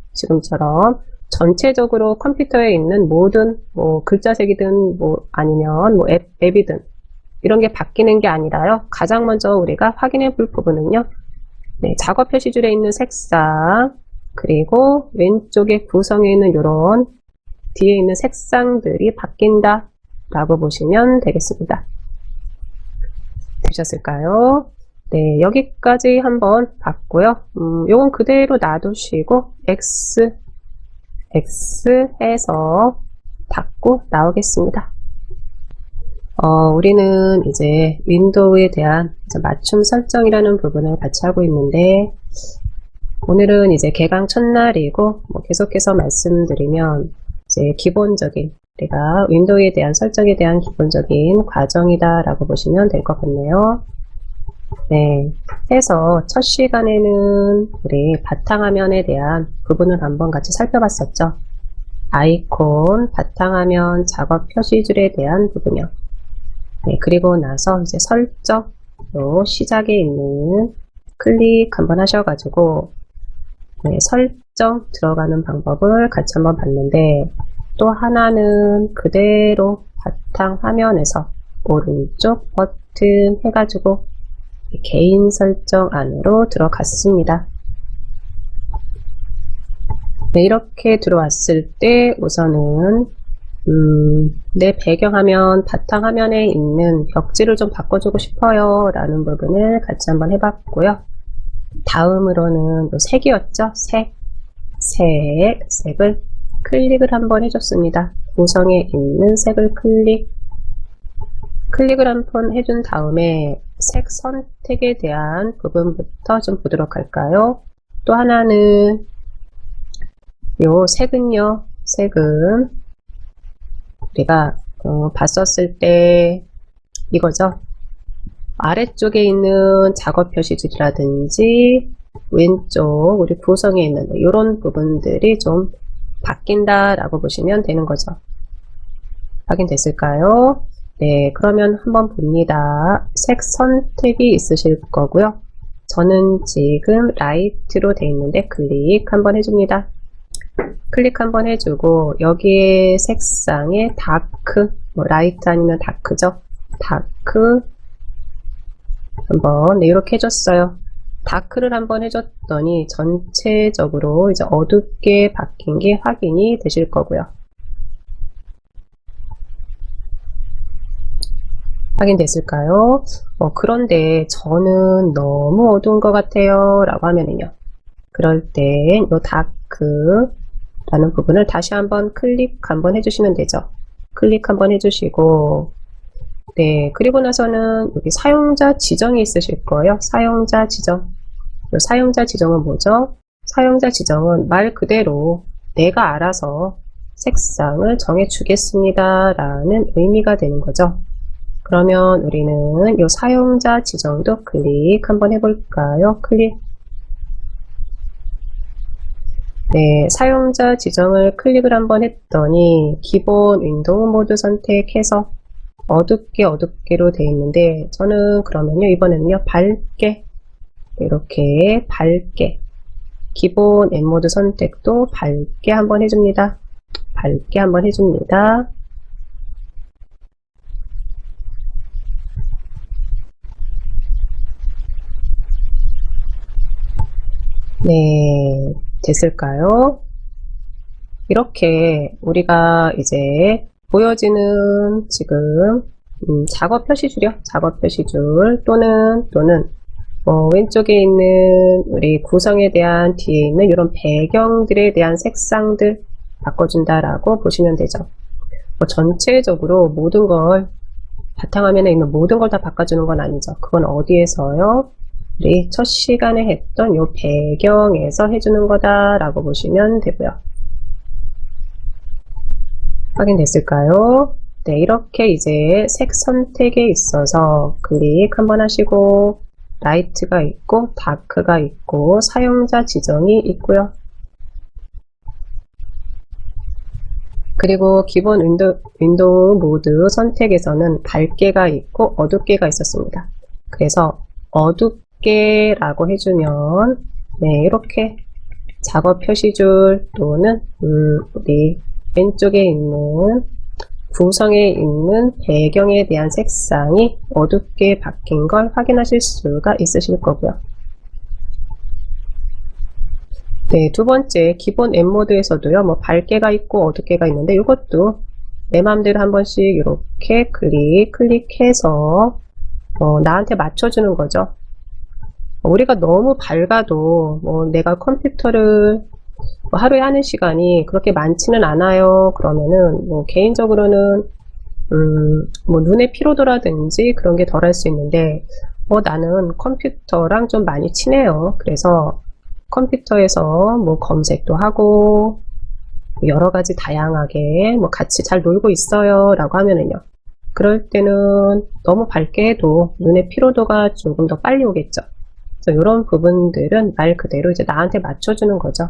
전체적으로 컴퓨터에 있는 모든 뭐 글자색이든 뭐 아니면 뭐 앱이든 이런 게 바뀌는 게 아니라요. 가장 먼저 우리가 확인해 볼 부분은요. 네, 작업 표시줄에 있는 색상 그리고 왼쪽에 구성에 있는 이런 뒤에 있는 색상들이 바뀐다 라고 보시면 되겠습니다. 되셨을까요? 네, 여기까지 한번 봤고요. 요건 그대로 놔두시고 X 해서 닫고 나오겠습니다. 우리는 이제 윈도우에 대한 맞춤 설정이라는 부분을 같이 하고 있는데 오늘은 이제 개강 첫날이고 계속해서 말씀드리면 이제 기본적인 우리가 윈도우에 대한 설정에 대한 기본적인 과정이다 라고 보시면 될 것 같네요. 네, 해서 첫 시간에는 우리 바탕화면에 대한 부분을 한번 같이 살펴봤었죠. 아이콘, 바탕화면, 작업 표시줄에 대한 부분이요. 네, 그리고 나서 이제 설정으로 시작에 있는 클릭 한번 하셔가지고 네, 설정 들어가는 방법을 같이 한번 봤는데 또 하나는 그대로 바탕화면에서 오른쪽 버튼 해가지고 개인 설정 안으로 들어갔습니다. 네, 이렇게 들어왔을 때 우선은 내 배경화면 바탕화면에 있는 벽지를 좀 바꿔주고 싶어요 라는 부분을 같이 한번 해봤고요. 다음으로는 색이었죠. 색을 클릭을 한번 해줬습니다. 구성에 있는 색을 클릭을 한번 해준 다음에 색 선택에 대한 부분부터 좀 보도록 할까요? 또 하나는 요 색은 우리가 봤었을 때 이거죠. 아래쪽에 있는 작업 표시줄이라든지 왼쪽 우리 구성에 있는 이런 부분들이 좀 바뀐다 라고 보시면 되는 거죠. 확인됐을까요? 네, 그러면 한번 봅니다. 색 선택이 있으실 거고요. 저는 지금 라이트로 되어 있는데 클릭 한번 해줍니다. 클릭 한번 해주고 여기에 색상에 다크, 라이트 아니면 다크죠. 다크 한번 이렇게 해줬어요. 다크를 한번 해줬더니 전체적으로 이제 어둡게 바뀐 게 확인이 되실 거고요. 확인됐을까요? 그런데 저는 너무 어두운 것 같아요 라고 하면은요. 그럴 때 이 다크 라는 부분을 다시 한번 클릭 한번 해주시면 되죠. 클릭 한번 해주시고 네, 그리고 나서는 여기 사용자 지정이 있으실 거예요. 사용자 지정. 사용자 지정은 뭐죠? 사용자 지정은 말 그대로 내가 알아서 색상을 정해 주겠습니다 라는 의미가 되는 거죠. 그러면 우리는 이 사용자 지정도 클릭 한번 해볼까요? 클릭. 네, 사용자 지정을 클릭을 한번 했더니 기본 윈도우 모드 선택해서 어둡게로 되어 있는데 저는 그러면요 이번에는요 밝게 이렇게 밝게 기본 앱모드 선택도 밝게 한번 해줍니다. 밝게 한번 해줍니다. 네, 됐을까요? 이렇게 우리가 이제 보여지는 지금 작업 표시줄이요. 작업 표시줄 또는 왼쪽에 있는 우리 구성에 대한 뒤에 있는 이런 배경들에 대한 색상들 바꿔준다라고 보시면 되죠. 전체적으로 모든 걸 바탕화면에 있는 모든 걸 다 바꿔주는 건 아니죠. 그건 어디에서요? 우리 첫 시간에 했던 이 배경에서 해주는 거다라고 보시면 되고요. 확인됐을까요? 네, 이렇게 이제 색 선택에 있어서 클릭 한번 하시고 라이트가 있고 다크가 있고 사용자 지정이 있고요. 그리고 기본 윈도우 모드 선택에서는 밝게가 있고 어둡게가 있었습니다. 그래서 어둡게라고 해주면 네, 이렇게 작업 표시줄 또는 우리 왼쪽에 있는 구성에 있는 배경에 대한 색상이 어둡게 바뀐 걸 확인하실 수가 있으실 거고요. 네, 두 번째 기본 앱 모드에서도요, 밝게가 있고 어둡게가 있는데 이것도 내 맘대로 한 번씩 이렇게 클릭해서 나한테 맞춰주는 거죠. 우리가 너무 밝아도 내가 컴퓨터를 하루에 하는 시간이 그렇게 많지는 않아요. 그러면은 개인적으로는 눈의 피로도라든지 그런 게 덜할 수 있는데 나는 컴퓨터랑 좀 많이 친해요. 그래서 컴퓨터에서 검색도 하고 여러 가지 다양하게 같이 잘 놀고 있어요 라고 하면은요, 그럴 때는 너무 밝게 해도 눈의 피로도가 조금 더 빨리 오겠죠. 그래서 이런 부분들은 말 그대로 이제 나한테 맞춰주는 거죠.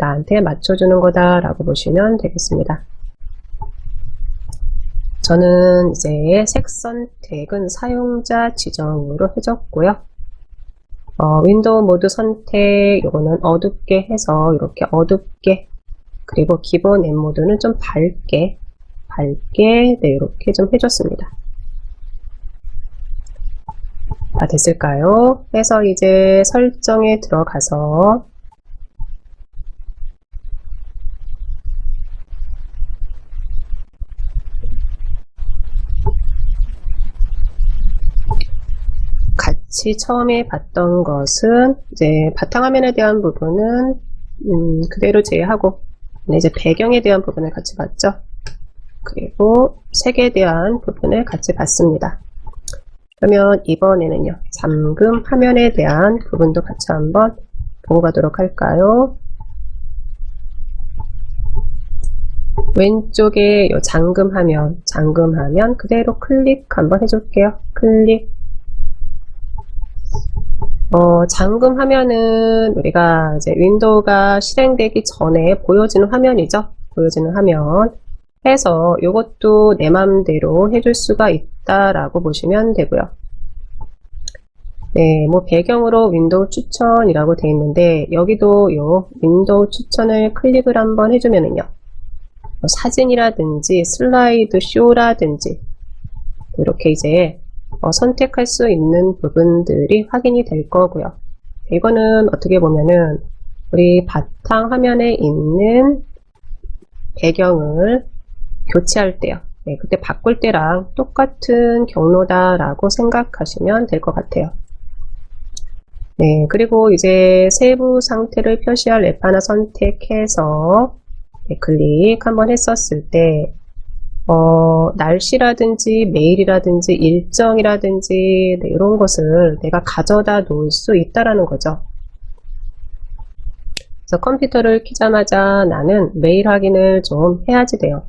나한테 맞춰주는 거다 라고 보시면 되겠습니다. 저는 이제 색 선택은 사용자 지정으로 해줬고요. 윈도우 모드 선택 요거는 어둡게 해서 이렇게 어둡게, 그리고 기본 앱 모드는 좀 밝게 네, 이렇게 좀 해줬습니다. 됐을까요? 해서 이제 설정에 들어가서 같이 처음에 봤던 것은 이제 바탕화면에 대한 부분은 그대로 제외하고 이제 배경에 대한 부분을 같이 봤죠. 그리고 색에 대한 부분을 같이 봤습니다. 그러면 이번에는요, 잠금 화면에 대한 부분도 같이 한번 보고 가도록 할까요? 왼쪽에 이 잠금 화면 그대로 클릭 한번 해줄게요. 클릭. 잠금 화면은 우리가 이제 윈도우가 실행되기 전에 보여지는 화면이죠. 보여지는 화면 해서 이것도 내 맘대로 해줄 수가 있다라고 보시면 되고요. 네, 배경으로 윈도우 추천이라고 되어 있는데 여기도 요 윈도우 추천을 클릭을 한번 해주면은요, 사진이라든지 슬라이드 쇼라든지 이렇게 이제 선택할 수 있는 부분들이 확인이 될 거고요. 이거는 어떻게 보면은 우리 바탕 화면에 있는 배경을 교체할 때요. 네, 그때 바꿀 때랑 똑같은 경로다라고 생각하시면 될 것 같아요. 네, 그리고 이제 세부 상태를 표시할 앱 하나 선택해서 네, 클릭 한번 했었을 때 날씨라든지 메일이라든지 일정이라든지 네, 이런 것을 내가 가져다 놓을 수 있다라는 거죠. 그래서 컴퓨터를 켜자마자 나는 메일 확인을 좀 해야지 돼요.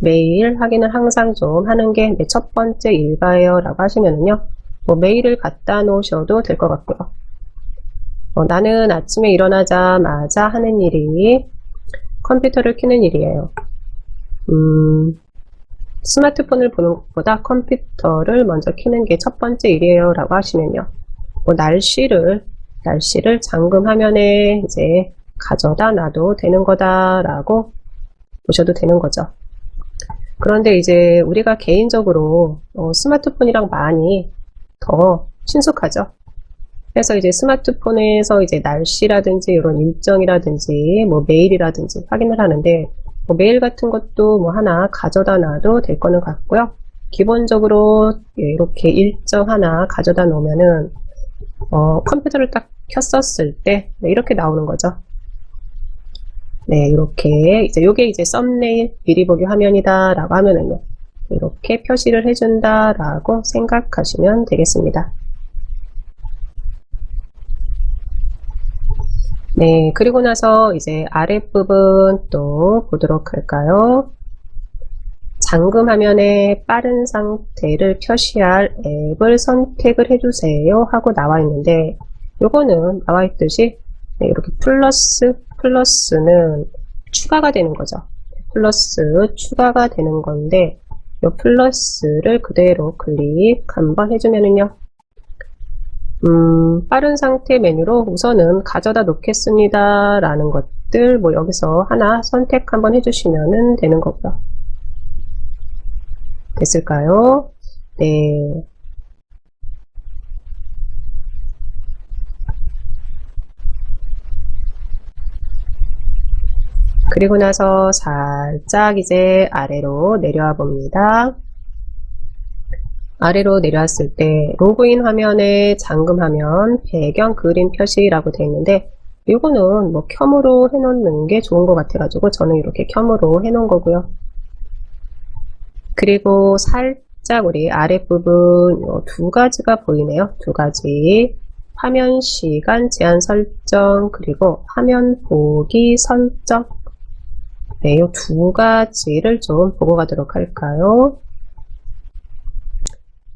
메일 확인을 항상 좀 하는 게 첫 번째 일과예요 라고 하시면은요, 메일을 갖다 놓으셔도 될 것 같고요. 나는 아침에 일어나자마자 하는 일이 컴퓨터를 켜는 일이에요. 스마트폰을 보는 것보다 컴퓨터를 먼저 켜는 게 첫 번째 일이에요 라고 하시면요, 날씨를 잠금 화면에 이제 가져다 놔도 되는 거다 라고 보셔도 되는 거죠. 그런데 이제 우리가 개인적으로 스마트폰이랑 많이 더 친숙하죠. 그래서 이제 스마트폰에서 이제 날씨라든지 이런 일정이라든지 뭐 메일이라든지 확인을 하는데 뭐 메일 같은 것도 뭐 하나 가져다 놔도 될 거는 같고요. 기본적으로 이렇게 일정 하나 가져다 놓으면은 컴퓨터를 딱 켰었을 때 이렇게 나오는 거죠. 네, 이렇게 이제 요게 이제 썸네일 미리 보기 화면이다 라고 하면은요, 이렇게 표시를 해준다 라고 생각하시면 되겠습니다. 네, 그리고 나서 이제 아랫부분 또 보도록 할까요? 잠금 화면에 빠른 상태를 표시할 앱을 선택을 해주세요 하고 나와 있는데, 요거는 나와 있듯이 이렇게 플러스는 추가가 되는 거죠. 플러스 추가가 되는 건데, 이 플러스를 그대로 클릭 한번 해주면은요, 빠른 상태 메뉴로 우선은 가져다 놓겠습니다 라는 것들 뭐 여기서 하나 선택 한번 해주시면 되는 거고요. 됐을까요? 네. 그리고 나서 살짝 이제 아래로 내려와 봅니다. 아래로 내려왔을 때 로그인 화면에 잠금 화면 배경 그림 표시라고 되어 있는데 이거는 뭐 켬으로 해놓는 게 좋은 것 같아가지고 저는 이렇게 켬으로 해놓은 거고요. 그리고 살짝 우리 아랫부분 두 가지가 보이네요. 두 가지. 화면 시간 제한 설정 그리고 화면 보기 설정. 네, 이 두 가지를 좀 보고 가도록 할까요?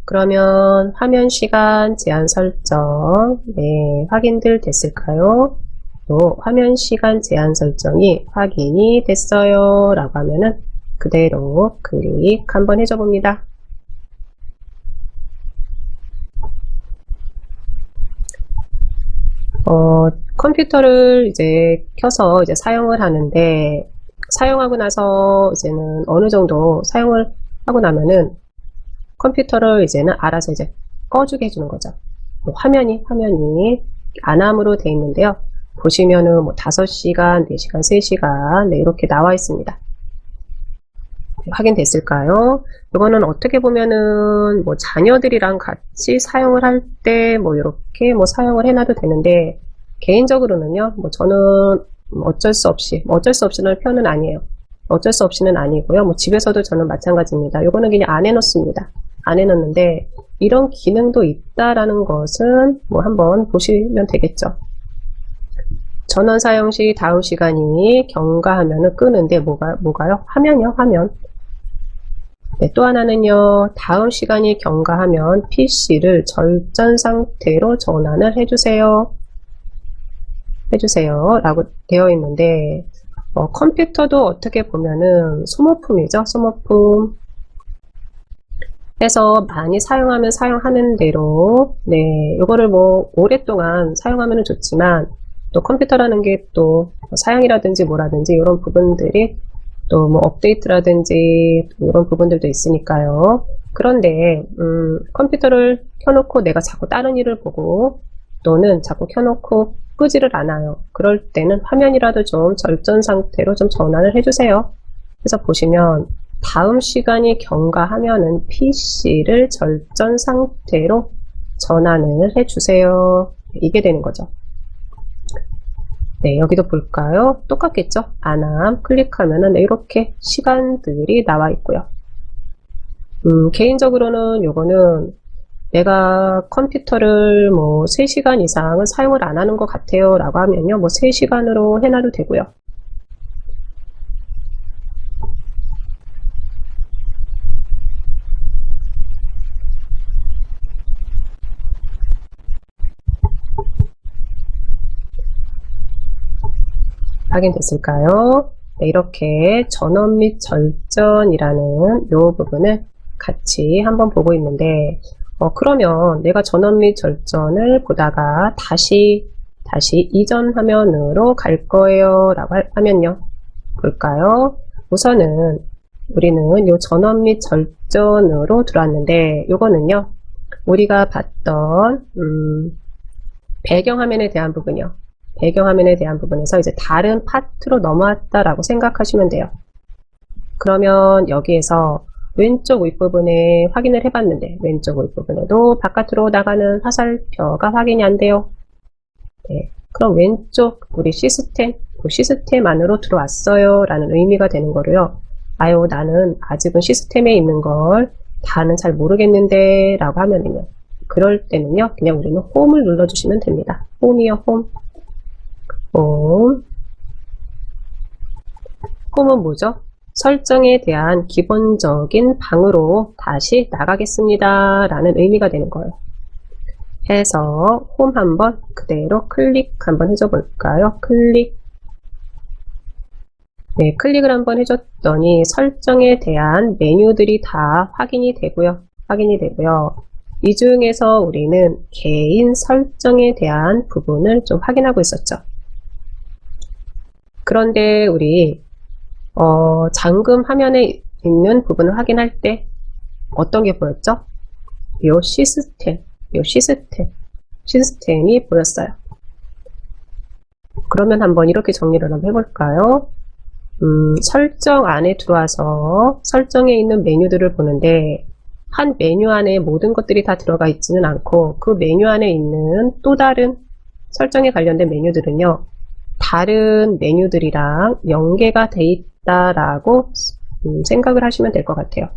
그러면 화면 시간 제한 설정, 네, 확인들 됐을까요? 또 화면 시간 제한 설정이 확인이 됐어요 라고 하면은 그대로 클릭 한번 해줘 봅니다. 컴퓨터를 이제 켜서 이제 사용을 하는데 사용하고 나서 이제는 어느 정도 사용을 하고 나면은 컴퓨터를 이제는 알아서 이제 꺼주게 해주는 거죠. 화면이 안함으로 되어 있는데요. 보시면은 뭐 5시간, 4시간, 3시간 네, 이렇게 나와 있습니다. 확인됐을까요? 이거는 어떻게 보면은 뭐 자녀들이랑 같이 사용을 할 때 뭐 이렇게 뭐 사용을 해놔도 되는데 개인적으로는요, 뭐 저는 어쩔 수 없이는 표현은 아니에요. 어쩔 수 없이는 아니고요. 뭐 집에서도 저는 마찬가지입니다. 이거는 그냥 안 해놓습니다. 안 해놓는데 이런 기능도 있다라는 것은 뭐 한번 보시면 되겠죠. 전원 사용 시 다음 시간이 경과하면은 끄는데 뭐가요? 화면이요, 화면. 네, 또 하나는요, 다음 시간이 경과하면 PC를 절전 상태로 전환을 해주세요 라고 되어 있는데 컴퓨터도 어떻게 보면은 소모품이죠. 소모품 해서 많이 사용하면 사용하는 대로 네, 이거를 뭐 오랫동안 사용하면 좋지만 또 컴퓨터라는 게 또 사양이라든지 뭐라든지 이런 부분들이 또 뭐 업데이트라든지 이런 부분들도 있으니까요. 그런데 컴퓨터를 켜놓고 내가 자꾸 다른 일을 보고 또는 자꾸 켜놓고 끄지를 않아요. 그럴 때는 화면이라도 좀 절전 상태로 좀 전환을 해주세요. 그래서 보시면 다음 시간이 경과하면은 PC를 절전 상태로 전환을 해주세요. 이게 되는 거죠. 네, 여기도 볼까요? 똑같겠죠? 안함 클릭하면은 이렇게 시간들이 나와 있고요. 개인적으로는 요거는 내가 컴퓨터를 뭐 3시간 이상은 사용을 안 하는 것 같아요 라고 하면요, 뭐 3시간으로 해놔도 되고요. 확인됐을까요? 네, 이렇게 전원 및 절전이라는 요 부분을 같이 한번 보고 있는데 그러면 내가 전원 및 절전을 보다가 다시 이전 화면으로 갈 거예요 라고 하면요, 볼까요? 우선은 우리는 요 전원 및 절전으로 들어왔는데 요거는요, 우리가 봤던 배경화면에 대한 부분이요. 배경화면에 대한 부분에서 이제 다른 파트로 넘어왔다라고 생각하시면 돼요. 그러면 여기에서 왼쪽 윗부분에 확인을 해봤는데 왼쪽 윗부분에도 바깥으로 나가는 화살표가 확인이 안 돼요. 네. 그럼 왼쪽 우리 시스템, 그 시스템 안으로 들어왔어요 라는 의미가 되는 거로요. 아유, 나는 아직은 시스템에 있는 걸 다는 잘 모르겠는데 라고 하면은요, 그럴 때는요 그냥 우리는 홈을 눌러주시면 됩니다. 홈이요. 홈은 뭐죠? 설정에 대한 기본적인 방으로 다시 나가겠습니다 라는 의미가 되는 거예요. 해서 홈 한번 그대로 클릭 한번 해줘 볼까요? 클릭. 네, 클릭을 한번 해줬더니 설정에 대한 메뉴들이 다 확인이 되고요. 이 중에서 우리는 개인 설정에 대한 부분을 좀 확인하고 있었죠. 그런데 우리 잠금 화면에 있는 부분을 확인할 때 어떤 게 보였죠? 요 시스템이 보였어요. 그러면 한번 이렇게 정리를 한번 해볼까요? 설정 안에 들어와서 설정에 있는 메뉴들을 보는데 한 메뉴 안에 모든 것들이 다 들어가 있지는 않고 그 메뉴 안에 있는 또 다른 설정에 관련된 메뉴들은요, 다른 메뉴들이랑 연계가 돼 있다라고 생각을 하시면 될 것 같아요.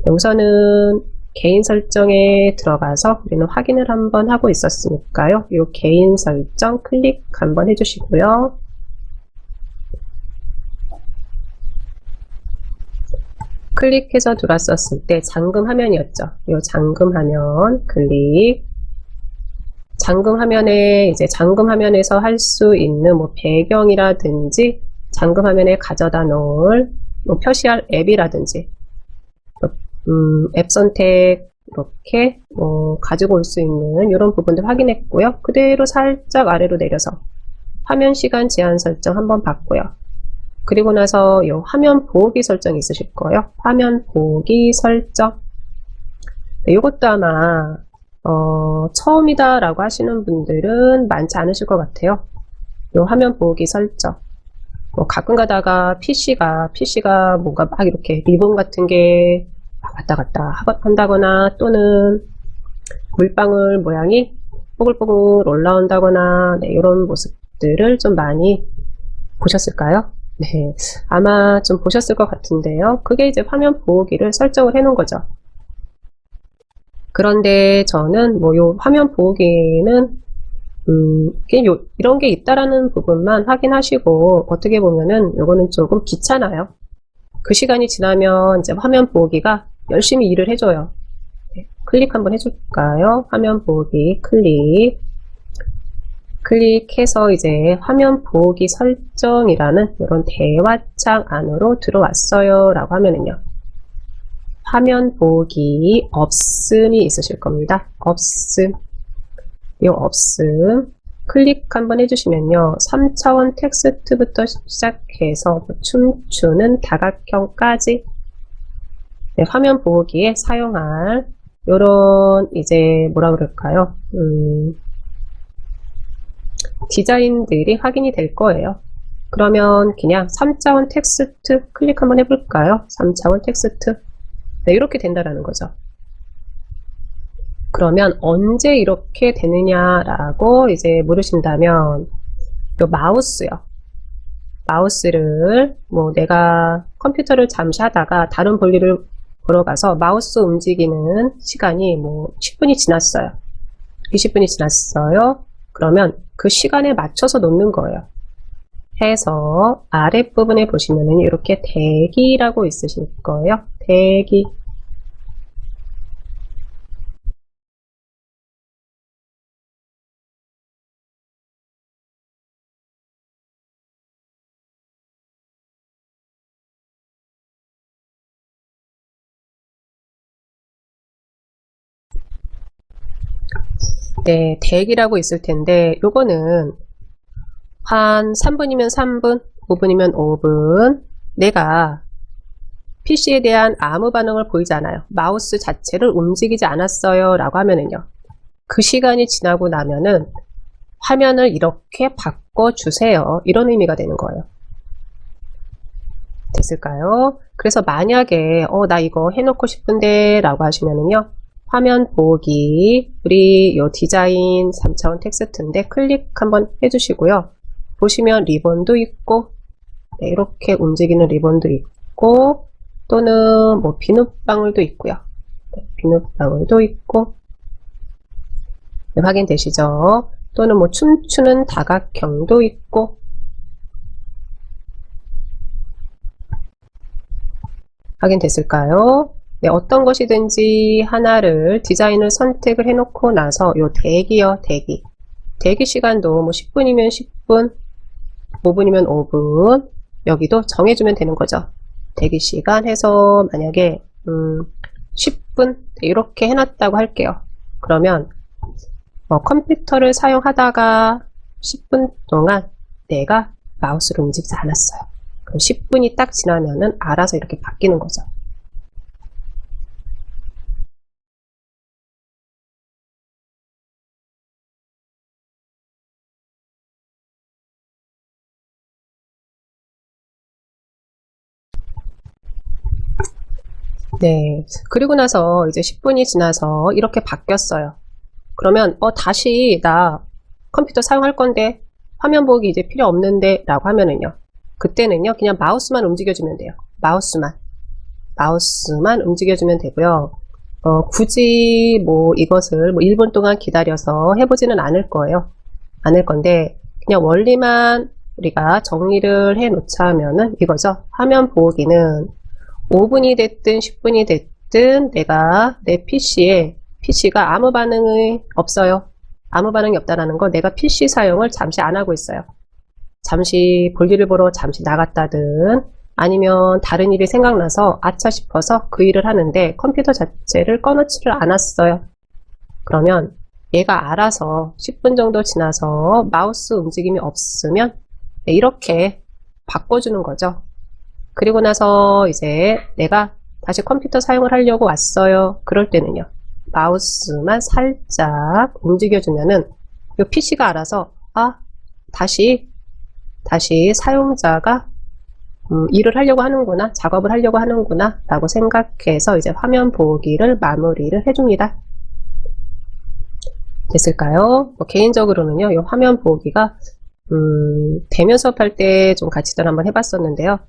우선은 개인 설정에 들어가서 우리는 확인을 한번 하고 있었으니까요. 이 개인 설정 클릭 한번 해주시고요. 클릭해서 들어왔었을 때 잠금 화면이었죠. 이 잠금 화면 클릭. 잠금 화면에 이제 잠금 화면에서 할 수 있는 뭐 배경이라든지 잠금 화면에 가져다 놓을 뭐 표시할 앱이라든지 앱 선택 이렇게 가지고 올 수 있는 이런 부분들 확인했고요. 그대로 살짝 아래로 내려서 화면 시간 제한 설정 한번 봤고요. 그리고 나서 이 화면 보기 설정 있으실 거예요. 화면 보기 설정. 네, 이것도 아마 처음이다 라고 하시는 분들은 많지 않으실 것 같아요. 이 화면 보기 설정. 가끔 가다가 PC가 뭔가 막 이렇게 리본 같은 게 왔다 갔다 한다거나 또는 물방울 모양이 뽀글뽀글 올라온다거나 네, 이런 모습들을 좀 많이 보셨을까요? 네, 아마 좀 보셨을 것 같은데요. 그게 이제 화면 보기를 설정을 해 놓은 거죠. 그런데 저는 뭐 요 화면 보기는 이런 게 있다라는 부분만 확인하시고, 어떻게 보면은 요거는 조금 귀찮아요. 그 시간이 지나면 이제 화면 보기가 열심히 일을 해줘요. 네, 클릭 한번 해줄까요? 화면 보기 클릭해서 이제 화면 보기 설정이라는 이런 대화창 안으로 들어왔어요 라고 하면은요, 화면 보기 없음이 있으실 겁니다. 이 없음 클릭 한번 해주시면요, 3차원 텍스트부터 시작해서 춤추는 다각형까지 네, 화면 보기에 사용할 요런 이제 뭐라 그럴까요? 디자인들이 확인이 될 거예요. 그러면 그냥 3차원 텍스트 클릭 한번 해볼까요? 3차원 텍스트. 네, 이렇게 된다라는 거죠. 그러면 언제 이렇게 되느냐라고 이제 물으신다면, 요 마우스를 뭐 내가 컴퓨터를 잠시 하다가 다른 볼일을 보러 가서 마우스 움직이는 시간이 뭐 10분이 지났어요. 20분이 지났어요. 그러면 그 시간에 맞춰서 놓는 거예요. 해서 아랫부분에 보시면은 이렇게 대기라고 있으실 거예요. 대기. 네, 대기라고 있을 텐데 요거는 한 3분이면 3분, 5분이면 5분 내가 PC에 대한 아무 반응을 보이지 않아요. 마우스 자체를 움직이지 않았어요 라고 하면은요, 그 시간이 지나고 나면은 화면을 이렇게 바꿔주세요. 이런 의미가 되는 거예요. 됐을까요? 그래서 만약에 나 이거 해놓고 싶은데 라고 하시면은요. 화면 보기 우리 요 디자인 3차원 텍스트인데 클릭 한번 해주시고요. 보시면 리본도 있고 네, 이렇게 움직이는 리본도 있고 또는 뭐 비눗방울도 있고요. 네, 비눗방울도 있고 네, 확인되시죠? 또는 뭐 춤추는 다각형도 있고 확인됐을까요? 네, 어떤 것이든지 하나를 디자인을 선택을 해놓고 나서 요 대기요, 대기. 대기 시간도 뭐 10분이면 10분, 5분이면 5분 여기도 정해주면 되는 거죠. 대기 시간 해서 만약에 10분 이렇게 해놨다고 할게요. 그러면 컴퓨터를 사용하다가 10분 동안 내가 마우스를 움직이지 않았어요. 그럼 10분이 딱 지나면은 알아서 이렇게 바뀌는 거죠. 네. 그리고 나서 이제 10분이 지나서 이렇게 바뀌었어요. 그러면 다시 나 컴퓨터 사용할 건데 화면 보기 이제 필요 없는데 라고 하면은요. 그때는요. 그냥 마우스만 움직여주면 돼요. 마우스만 움직여주면 되고요. 굳이 뭐 이것을 뭐 1분 동안 기다려서 해보지는 않을 거예요. 않을 건데 그냥 원리만 우리가 정리를 해 놓자면은 이거죠. 화면 보기는 5분이 됐든 10분이 됐든 내가 내 PC가 아무 반응이 없어요. 아무 반응이 없다라는 거 내가 PC 사용을 잠시 안 하고 있어요. 잠시 볼일을 보러 잠시 나갔다든 아니면 다른 일이 생각나서 아차 싶어서 그 일을 하는데 컴퓨터 자체를 꺼놓지를 않았어요. 그러면 얘가 알아서 10분 정도 지나서 마우스 움직임이 없으면 이렇게 바꿔주는 거죠. 그리고 나서 이제 내가 다시 컴퓨터 사용을 하려고 왔어요. 그럴 때는요. 마우스만 살짝 움직여주면은 이 PC가 알아서 다시 사용자가 일을 하려고 하는구나, 작업을 하려고 하는구나 라고 생각해서 이제 화면 보기를 마무리를 해줍니다. 됐을까요? 개인적으로는요, 이 화면 보기가 대면 수업할 때 좀 같이들 한번 해봤었는데요.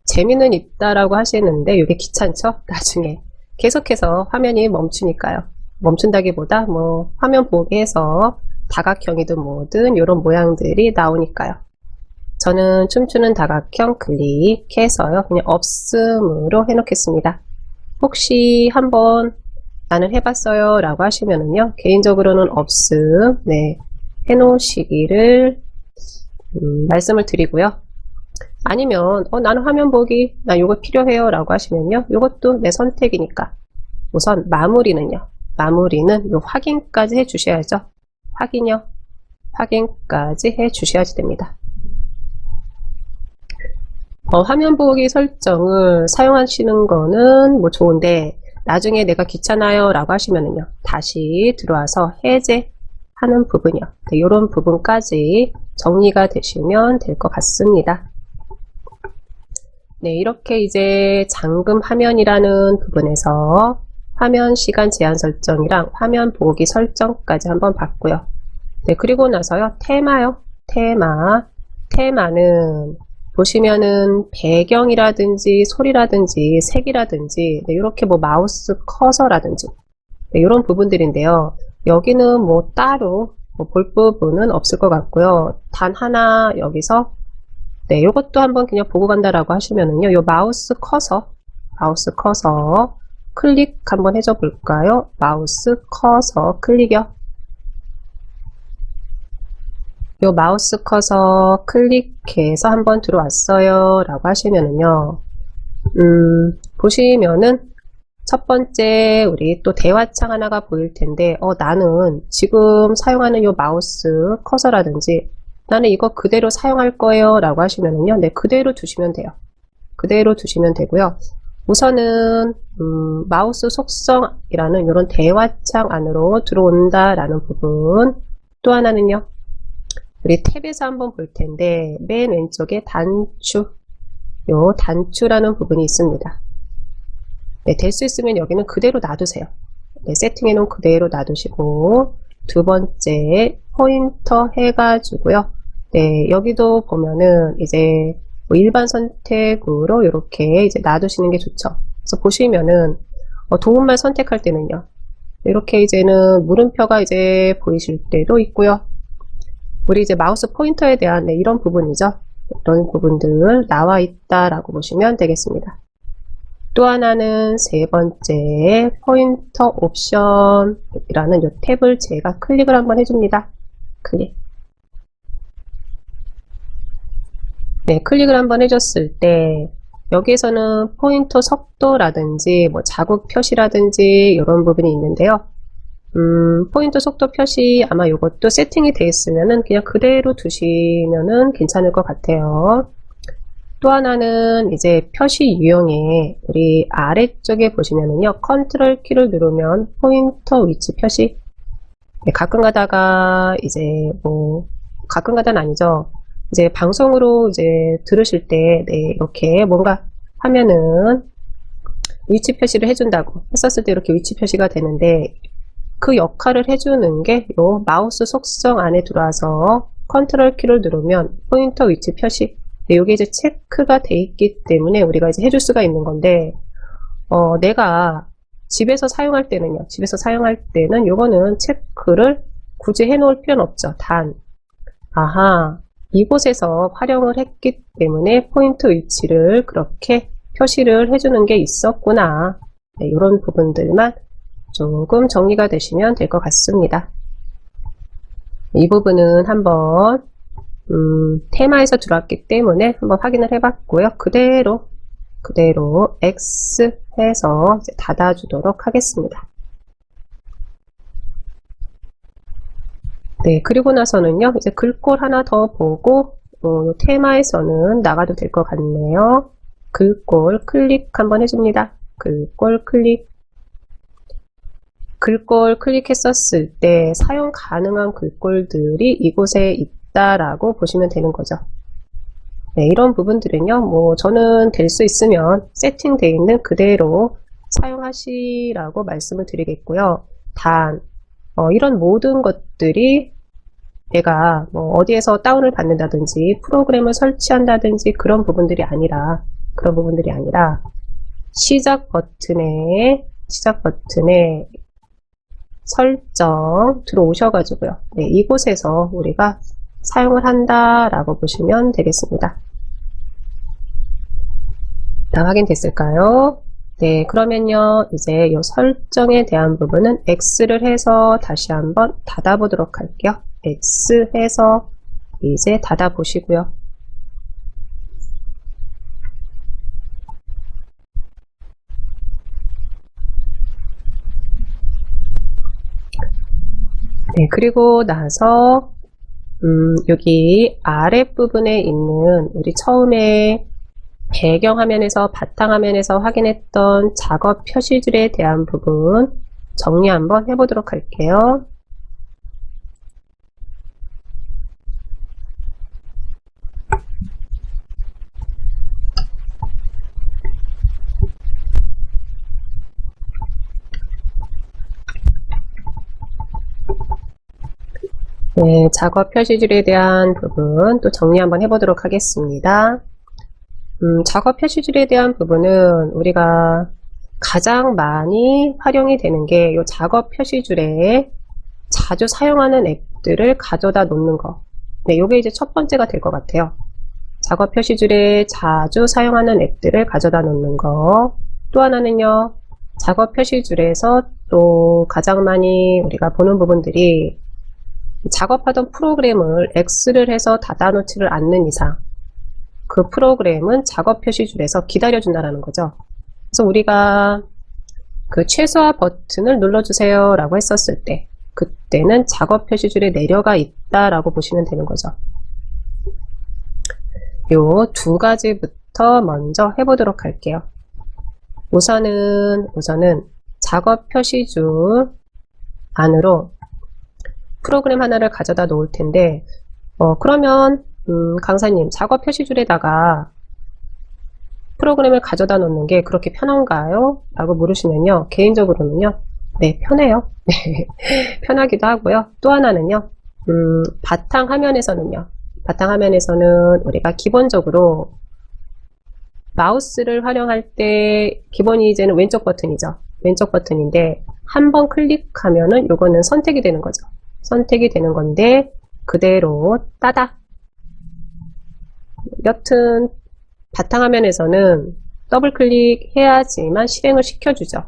재미는 있다라고 하시는데 이게 귀찮죠? 나중에 계속해서 화면이 멈추니까요. 멈춘다기보다 뭐 화면 보기에서 다각형이든 뭐든 이런 모양들이 나오니까요. 저는 춤추는 다각형 클릭해서요. 그냥 없음으로 해놓겠습니다. 혹시 한번 나는 해봤어요 라고 하시면은요. 개인적으로는 없음 네, 해놓으시기를 말씀을 드리고요. 아니면 나는 화면 보기 나 요거 필요해요 라고 하시면요. 요것도 내 선택이니까 우선 마무리는 요 확인까지 해 주셔야죠. 확인까지 해 주셔야지 됩니다. 화면 보기 설정을 사용하시는 거는 뭐 좋은데 나중에 내가 귀찮아요 라고 하시면은요. 다시 들어와서 해제하는 부분이요. 네, 이런 부분까지 정리가 되시면 될 것 같습니다. 네, 이렇게 이제 잠금 화면이라는 부분에서 화면 시간 제한 설정이랑 화면 보기 설정까지 한번 봤고요. 네, 그리고 나서요. 테마는 보시면은 배경이라든지 소리라든지 색이라든지 네, 이렇게 뭐 마우스 커서라든지 네, 이런 부분들인데요. 여기는 뭐 따로 볼 부분은 없을 것 같고요. 단 하나 여기서 네, 이것도 한번 그냥 보고 간다라고 하시면은요. 요 마우스 커서 클릭 한번 해줘 볼까요? 마우스 커서 클릭이요. 요 마우스 커서 클릭해서 한번 들어왔어요 라고 하시면은요. 보시면은 첫 번째 우리 또 대화창 하나가 보일 텐데 나는 지금 사용하는 요 마우스 커서라든지 나는 이거 그대로 사용할 거예요 라고 하시면은요. 네, 그대로 두시면 돼요. 그대로 두시면 되고요. 우선은 마우스 속성이라는 이런 대화창 안으로 들어온다 라는 부분 또 하나는요. 우리 탭에서 한번 볼 텐데 맨 왼쪽에 단추, 요 단추라는 부분이 있습니다. 네, 될 수 있으면 여기는 그대로 놔두세요. 네, 세팅해 놓은 그대로 놔두시고 두 번째 포인터 해가지고요. 네, 여기도 보면은 이제 뭐 일반 선택으로 이렇게 이제 놔두시는 게 좋죠. 그래서 보시면은 도움만 선택할 때는요. 이렇게 이제는 물음표가 이제 보이실 때도 있고요. 우리 이제 마우스 포인터에 대한 이런 부분이죠. 이런 부분들 나와 있다라고 보시면 되겠습니다. 또 하나는 세 번째 포인터 옵션이라는 이 탭을 제가 클릭을 한번 해줍니다. 클릭. 네, 클릭을 한번 해줬을 때 여기에서는 포인터 속도라든지 뭐 자국 표시라든지 이런 부분이 있는데요. 포인터 속도 표시 아마 이것도 세팅이 되어 있으면은 그냥 그대로 두시면은 괜찮을 것 같아요. 또 하나는 이제 표시 유형에 우리 아래쪽에 보시면은요, 컨트롤 키를 누르면 포인터 위치 표시. 네, 가끔 가다가 이제 뭐 가끔 가다는 아니죠. 이제 방송으로 이제 들으실 때 네, 이렇게 뭔가 하면은 위치 표시를 해준다고 했었을 때 이렇게 위치 표시가 되는데 그 역할을 해주는 게 요 마우스 속성 안에 들어와서 컨트롤 키를 누르면 포인터 위치 표시. 네, 요게 이제 체크가 돼 있기 때문에 우리가 이제 해줄 수가 있는 건데, 내가 집에서 사용할 때는요, 집에서 사용할 때는 요거는 체크를 굳이 해 놓을 필요는 없죠. 단, 아하, 이곳에서 활용을 했기 때문에 포인트 위치를 그렇게 표시를 해주는 게 있었구나. 네, 이런 부분들만 조금 정리가 되시면 될 것 같습니다. 이 부분은 한번 테마에서 들어왔기 때문에 한번 확인을 해봤고요. 그대로 X 해서 이제 닫아주도록 하겠습니다. 네, 그리고 나서는요, 이제 글꼴 하나 더 보고 테마에서는 나가도 될 것 같네요. 글꼴 클릭 한번 해줍니다. 글꼴 클릭. 글꼴 클릭했었을 때 사용 가능한 글꼴들이 이곳에 있다라고 보시면 되는 거죠. 네, 이런 부분들은요, 뭐 저는 될 수 있으면 세팅되어 있는 그대로 사용하시라고 말씀을 드리겠고요. 단 이런 모든 것들이 내가 뭐 어디에서 다운을 받는다든지 프로그램을 설치한다든지 그런 부분들이 아니라 시작 버튼에 설정 들어오셔가지고요. 네, 이곳에서 우리가 사용을 한다라고 보시면 되겠습니다. 다 확인됐을까요? 네, 그러면요, 이제 이 설정에 대한 부분은 X를 해서 다시 한번 닫아보도록 할게요. X 해서 이제 닫아보시고요. 네, 그리고 나서 여기 아랫부분에 있는 우리 처음에 배경화면에서 바탕화면에서 확인했던 작업 표시줄에 대한 부분 정리 한번 해보도록 할게요. 네, 작업 표시줄에 대한 부분 또 정리 한번 해보도록 하겠습니다. 작업 표시줄에 대한 부분은 우리가 가장 많이 활용이 되는 게 이 작업 표시줄에 자주 사용하는 앱들을 가져다 놓는 거. 네, 요게 이제 첫 번째가 될 것 같아요. 작업 표시줄에 자주 사용하는 앱들을 가져다 놓는 거. 또 하나는요, 작업 표시줄에서 또 가장 많이 우리가 보는 부분들이 작업하던 프로그램을 X를 해서 닫아놓지를 않는 이상 그 프로그램은 작업 표시줄에서 기다려준다는 거죠. 그래서 우리가 그 최소화 버튼을 눌러주세요 라고 했었을 때 그때는 작업 표시줄에 내려가 있다라고 보시면 되는 거죠. 요 두 가지부터 먼저 해보도록 할게요. 우선은 작업 표시줄 안으로 프로그램 하나를 가져다 놓을 텐데, 그러면, 강사님, 작업 표시줄에다가 프로그램을 가져다 놓는 게 그렇게 편한가요? 라고 물으시면요. 개인적으로는요. 네, 편해요. 편하기도 하고요. 또 하나는요. 바탕화면에서는 우리가 기본적으로 마우스를 활용할 때 기본이 이제는 왼쪽 버튼이죠. 왼쪽 버튼인데 한 번 클릭하면은 요거는 선택이 되는 거죠. 선택이 되는 건데 그대로 따닥. 여튼 바탕화면에서는 더블 클릭해야지만 실행을 시켜주죠.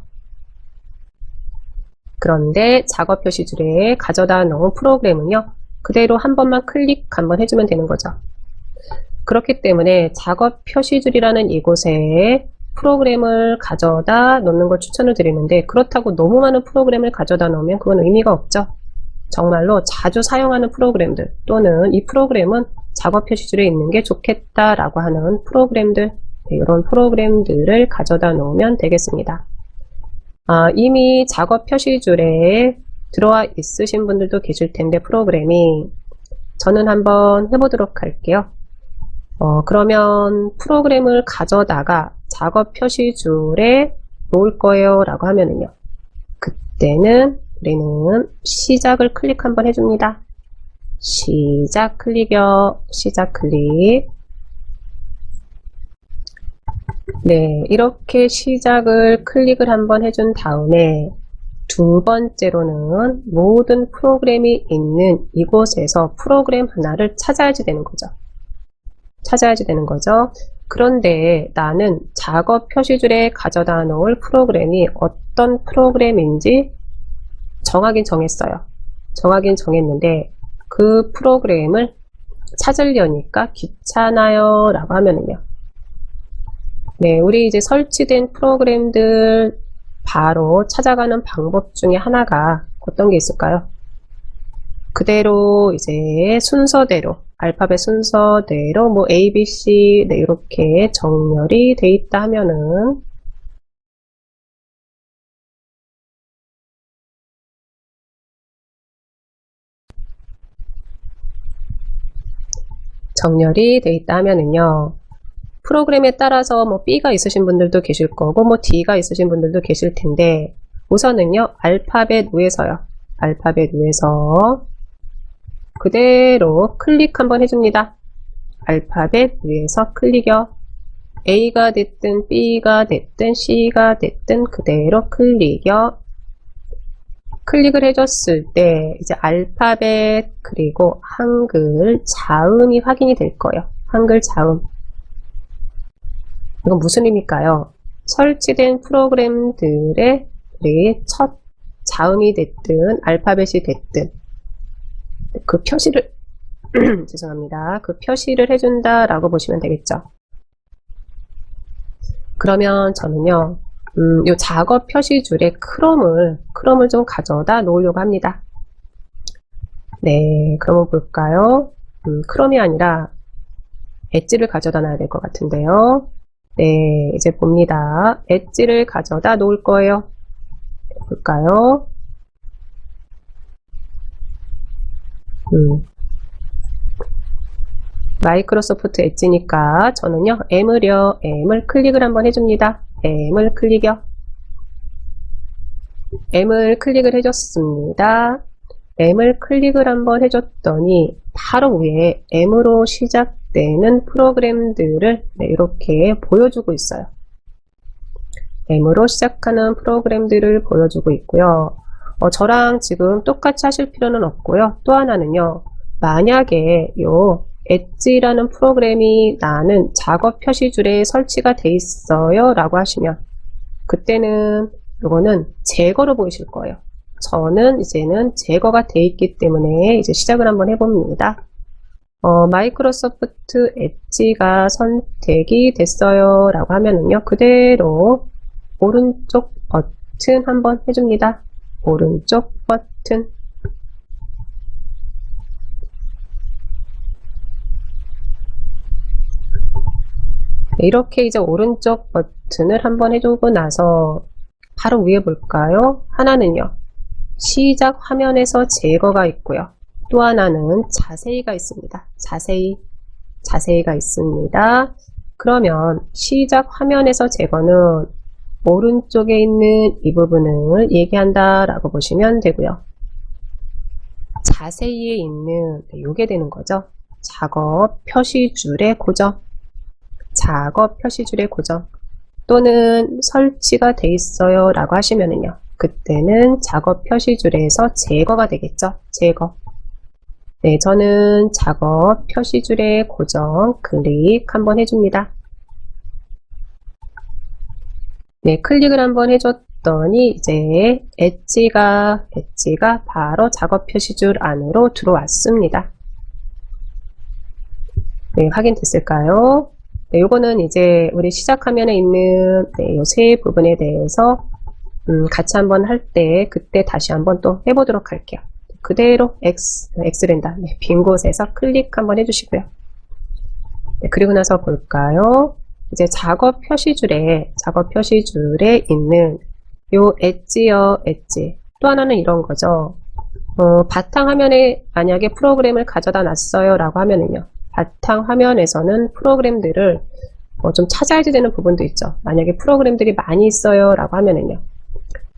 그런데 작업 표시줄에 가져다 놓은 프로그램은요. 그대로 한 번만 클릭 한번 해주면 되는 거죠. 그렇기 때문에 작업 표시줄이라는 이곳에 프로그램을 가져다 놓는 걸 추천을 드리는데 그렇다고 너무 많은 프로그램을 가져다 놓으면 그건 의미가 없죠. 정말로 자주 사용하는 프로그램들 또는 이 프로그램은 작업 표시줄에 있는 게 좋겠다라고 하는 프로그램들, 이런 프로그램들을 가져다 놓으면 되겠습니다. 이미 작업 표시줄에 들어와 있으신 분들도 계실 텐데 프로그램이 저는 한번 해보도록 할게요. 그러면 프로그램을 가져다가 작업 표시줄에 놓을 거예요 라고 하면은요. 그때는 우리는 시작을 클릭 한번 해줍니다. 시작 클릭이요. 시작 클릭. 네, 이렇게 시작을 클릭을 한번 해준 다음에 두 번째로는 모든 프로그램이 있는 이곳에서 프로그램 하나를 찾아야지 되는 거죠. 그런데 나는 작업 표시줄에 가져다 놓을 프로그램이 어떤 프로그램인지 정하긴 정했는데 그 프로그램을 찾으려니까 귀찮아요 라고 하면은요. 네, 우리 이제 설치된 프로그램들 바로 찾아가는 방법 중에 하나가 어떤 게 있을까요? 그대로 이제 순서대로 알파벳 순서대로 뭐 A, B, C 네, 이렇게 정렬이 돼 있다 하면은 프로그램에 따라서 뭐 B가 있으신 분들도 계실 거고 뭐 D가 있으신 분들도 계실 텐데 우선은요 알파벳 위에서 그대로 클릭 한번 해줍니다. 알파벳 위에서 클릭이요. A가 됐든 B가 됐든 C가 됐든 그대로 클릭이요. 클릭을 해줬을 때 이제 알파벳 그리고 한글 자음이 확인이 될 거예요. 한글 자음. 이건 무슨 의미일까요? 설치된 프로그램들의 우리 첫 자음이 됐든 알파벳이 됐든 그 표시를 죄송합니다. 그 표시를 해준다라고 보시면 되겠죠. 그러면 저는요, 요 작업 표시줄에 크롬을 좀 가져다 놓으려고 합니다. 네, 그러면 볼까요? 크롬이 아니라 엣지를 가져다 놔야 될 것 같은데요. 네, 이제 봅니다. 엣지를 가져다 놓을 거예요. 볼까요? 마이크로소프트 엣지니까 저는요 M을 클릭을 한번 해줍니다. M을 클릭이요. M을 클릭을 해줬습니다. M을 클릭을 한번 해줬더니 바로 위에 M으로 시작되는 프로그램들을 네, 이렇게 보여주고 있어요. M으로 시작하는 프로그램들을 보여주고 있고요. 저랑 지금 똑같이 하실 필요는 없고요. 또 하나는요. 만약에 요 엣지라는 프로그램이 나는 작업 표시줄에 설치가 돼 있어요 라고 하시면 그때는 이거는 제거로 보이실 거예요. 저는 이제는 제거가 돼 있기 때문에 이제 시작을 한번 해봅니다. 마이크로소프트 엣지가 선택이 됐어요 라고 하면은요 그대로 오른쪽 버튼 한번 해줍니다. 오른쪽 버튼. 이렇게 이제 오른쪽 버튼을 한번 해주고 나서 바로 위에 볼까요? 하나는요. 시작 화면에서 제거가 있고요. 또 하나는 자세히가 있습니다. 자세히가 있습니다. 그러면 시작 화면에서 제거는 오른쪽에 있는 이 부분을 얘기한다 라고 보시면 되고요. 자세히에 있는 요게 되는 거죠. 작업 표시줄의 고정, 작업 표시줄의 고정 또는 설치가 돼 있어요 라고 하시면은요, 그때는 작업 표시줄에서 제거가 되겠죠. 제거. 네, 저는 작업 표시줄의 고정 클릭 한번 해줍니다. 네, 클릭을 한번 해줬더니 이제 엣지가 바로 작업 표시줄 안으로 들어왔습니다. 네, 확인됐을까요? 네, 요거는 이제 우리 시작 화면에 있는 네, 요 세 부분에 대해서 같이 한번 할 때 그때 다시 한번 또 해보도록 할게요. 그대로 X랜다. 네, 빈 곳에서 클릭 한번 해주시고요. 네, 그리고 나서 볼까요? 이제 작업 표시줄에 있는 요 엣지. 또 하나는 이런 거죠. 바탕화면에 만약에 프로그램을 가져다 놨어요 라고 하면은요, 바탕화면에서는 프로그램들을 좀 찾아야지 되는 부분도 있죠. 만약에 프로그램들이 많이 있어요 라고 하면은요,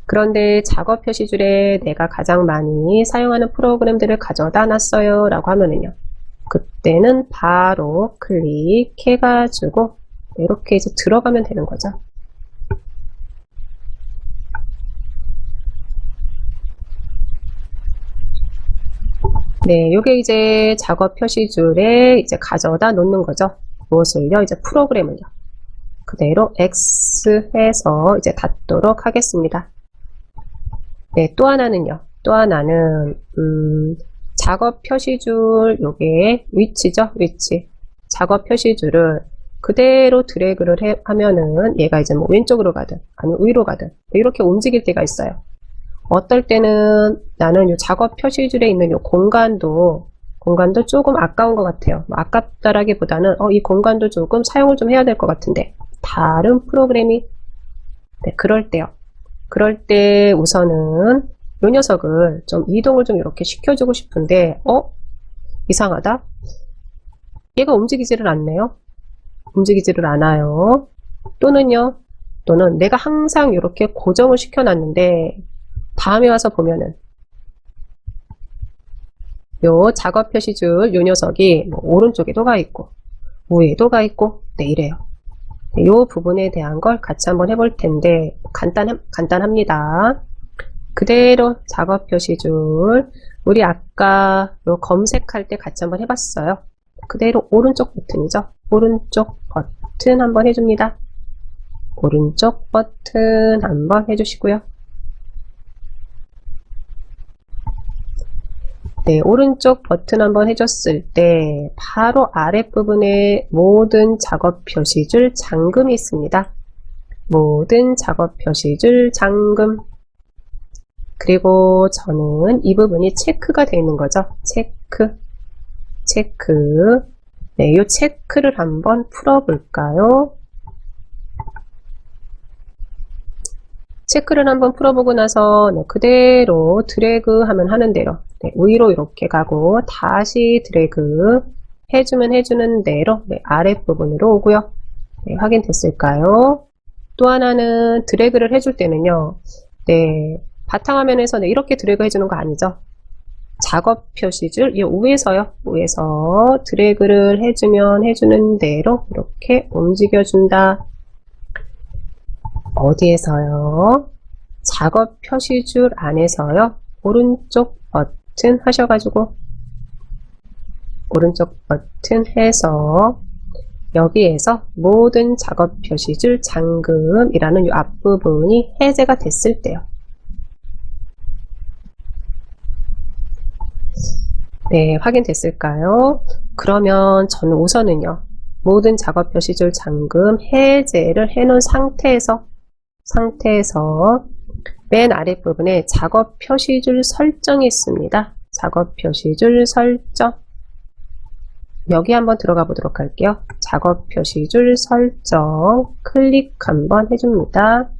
그런데 작업 표시줄에 내가 가장 많이 사용하는 프로그램들을 가져다 놨어요 라고 하면은요, 그때는 바로 클릭해가지고 이렇게 이제 들어가면 되는 거죠. 네, 요게 이제 작업 표시줄에 이제 가져다 놓는 거죠. 무엇을요? 이제 프로그램을요. 그대로 X 해서 이제 닫도록 하겠습니다. 네, 또 하나는요. 작업 표시줄 요게 위치죠. 위치. 작업 표시줄을 그대로 드래그를 하면은 얘가 이제 뭐 왼쪽으로 가든 아니면 위로 가든 이렇게 움직일 때가 있어요. 어떨 때는 나는 이 작업 표시줄에 있는 이 공간도 조금 아까운 것 같아요. 아깝다라기보다는 이 공간도 조금 사용을 좀 해야 될 것 같은데 다른 프로그램이 네, 그럴 때 우선은 이 녀석을 좀 이동을 좀 이렇게 시켜주고 싶은데 이상하다. 얘가 움직이지를 않네요. 움직이지를 않아요. 또는 내가 항상 이렇게 고정을 시켜놨는데 다음에 와서 보면은 요 작업 표시줄 요 녀석이 뭐 오른쪽에도 가 있고 위에도 가 있고 네, 이래요. 네, 요 부분에 대한 걸 같이 한번 해볼 텐데 간단합니다. 그대로 작업 표시줄 우리 아까 요 검색할 때 같이 한번 해봤어요. 그대로 오른쪽 버튼이죠. 오른쪽 버튼 한번 해줍니다. 오른쪽 버튼 한번 해주시고요. 네, 오른쪽 버튼 한번 해줬을 때 바로 아랫부분에 모든 작업 표시줄 잠금이 있습니다. 모든 작업 표시줄 잠금. 그리고 저는 이 부분이 체크가 되어 있는 거죠. 체크. 네, 이 체크를 한번 풀어볼까요? 체크를 한번 풀어보고 나서 네, 그대로 드래그 하면 하는 대로 네, 위로 이렇게 가고 다시 드래그 해주면 해주는 대로 네, 아랫부분으로 오고요. 네, 확인됐을까요? 또 하나는 드래그를 해줄 때는요. 네, 바탕화면에서 네, 이렇게 드래그 해주는 거 아니죠. 작업 표시줄 이 위에서 드래그를 해주면 해주는 대로 이렇게 움직여준다. 어디에서요? 작업 표시줄 안에서요. 오른쪽 버튼 하셔가지고 오른쪽 버튼 해서 여기에서 모든 작업 표시줄 잠금이라는 이 앞부분이 해제가 됐을 때요. 네, 확인됐을까요? 그러면 저는 우선은요. 모든 작업 표시줄 잠금 해제를 해놓은 상태에서 맨 아랫부분에 작업 표시줄 설정이 있습니다. 작업 표시줄 설정. 여기 한번 들어가 보도록 할게요. 작업 표시줄 설정 클릭 한번 해줍니다.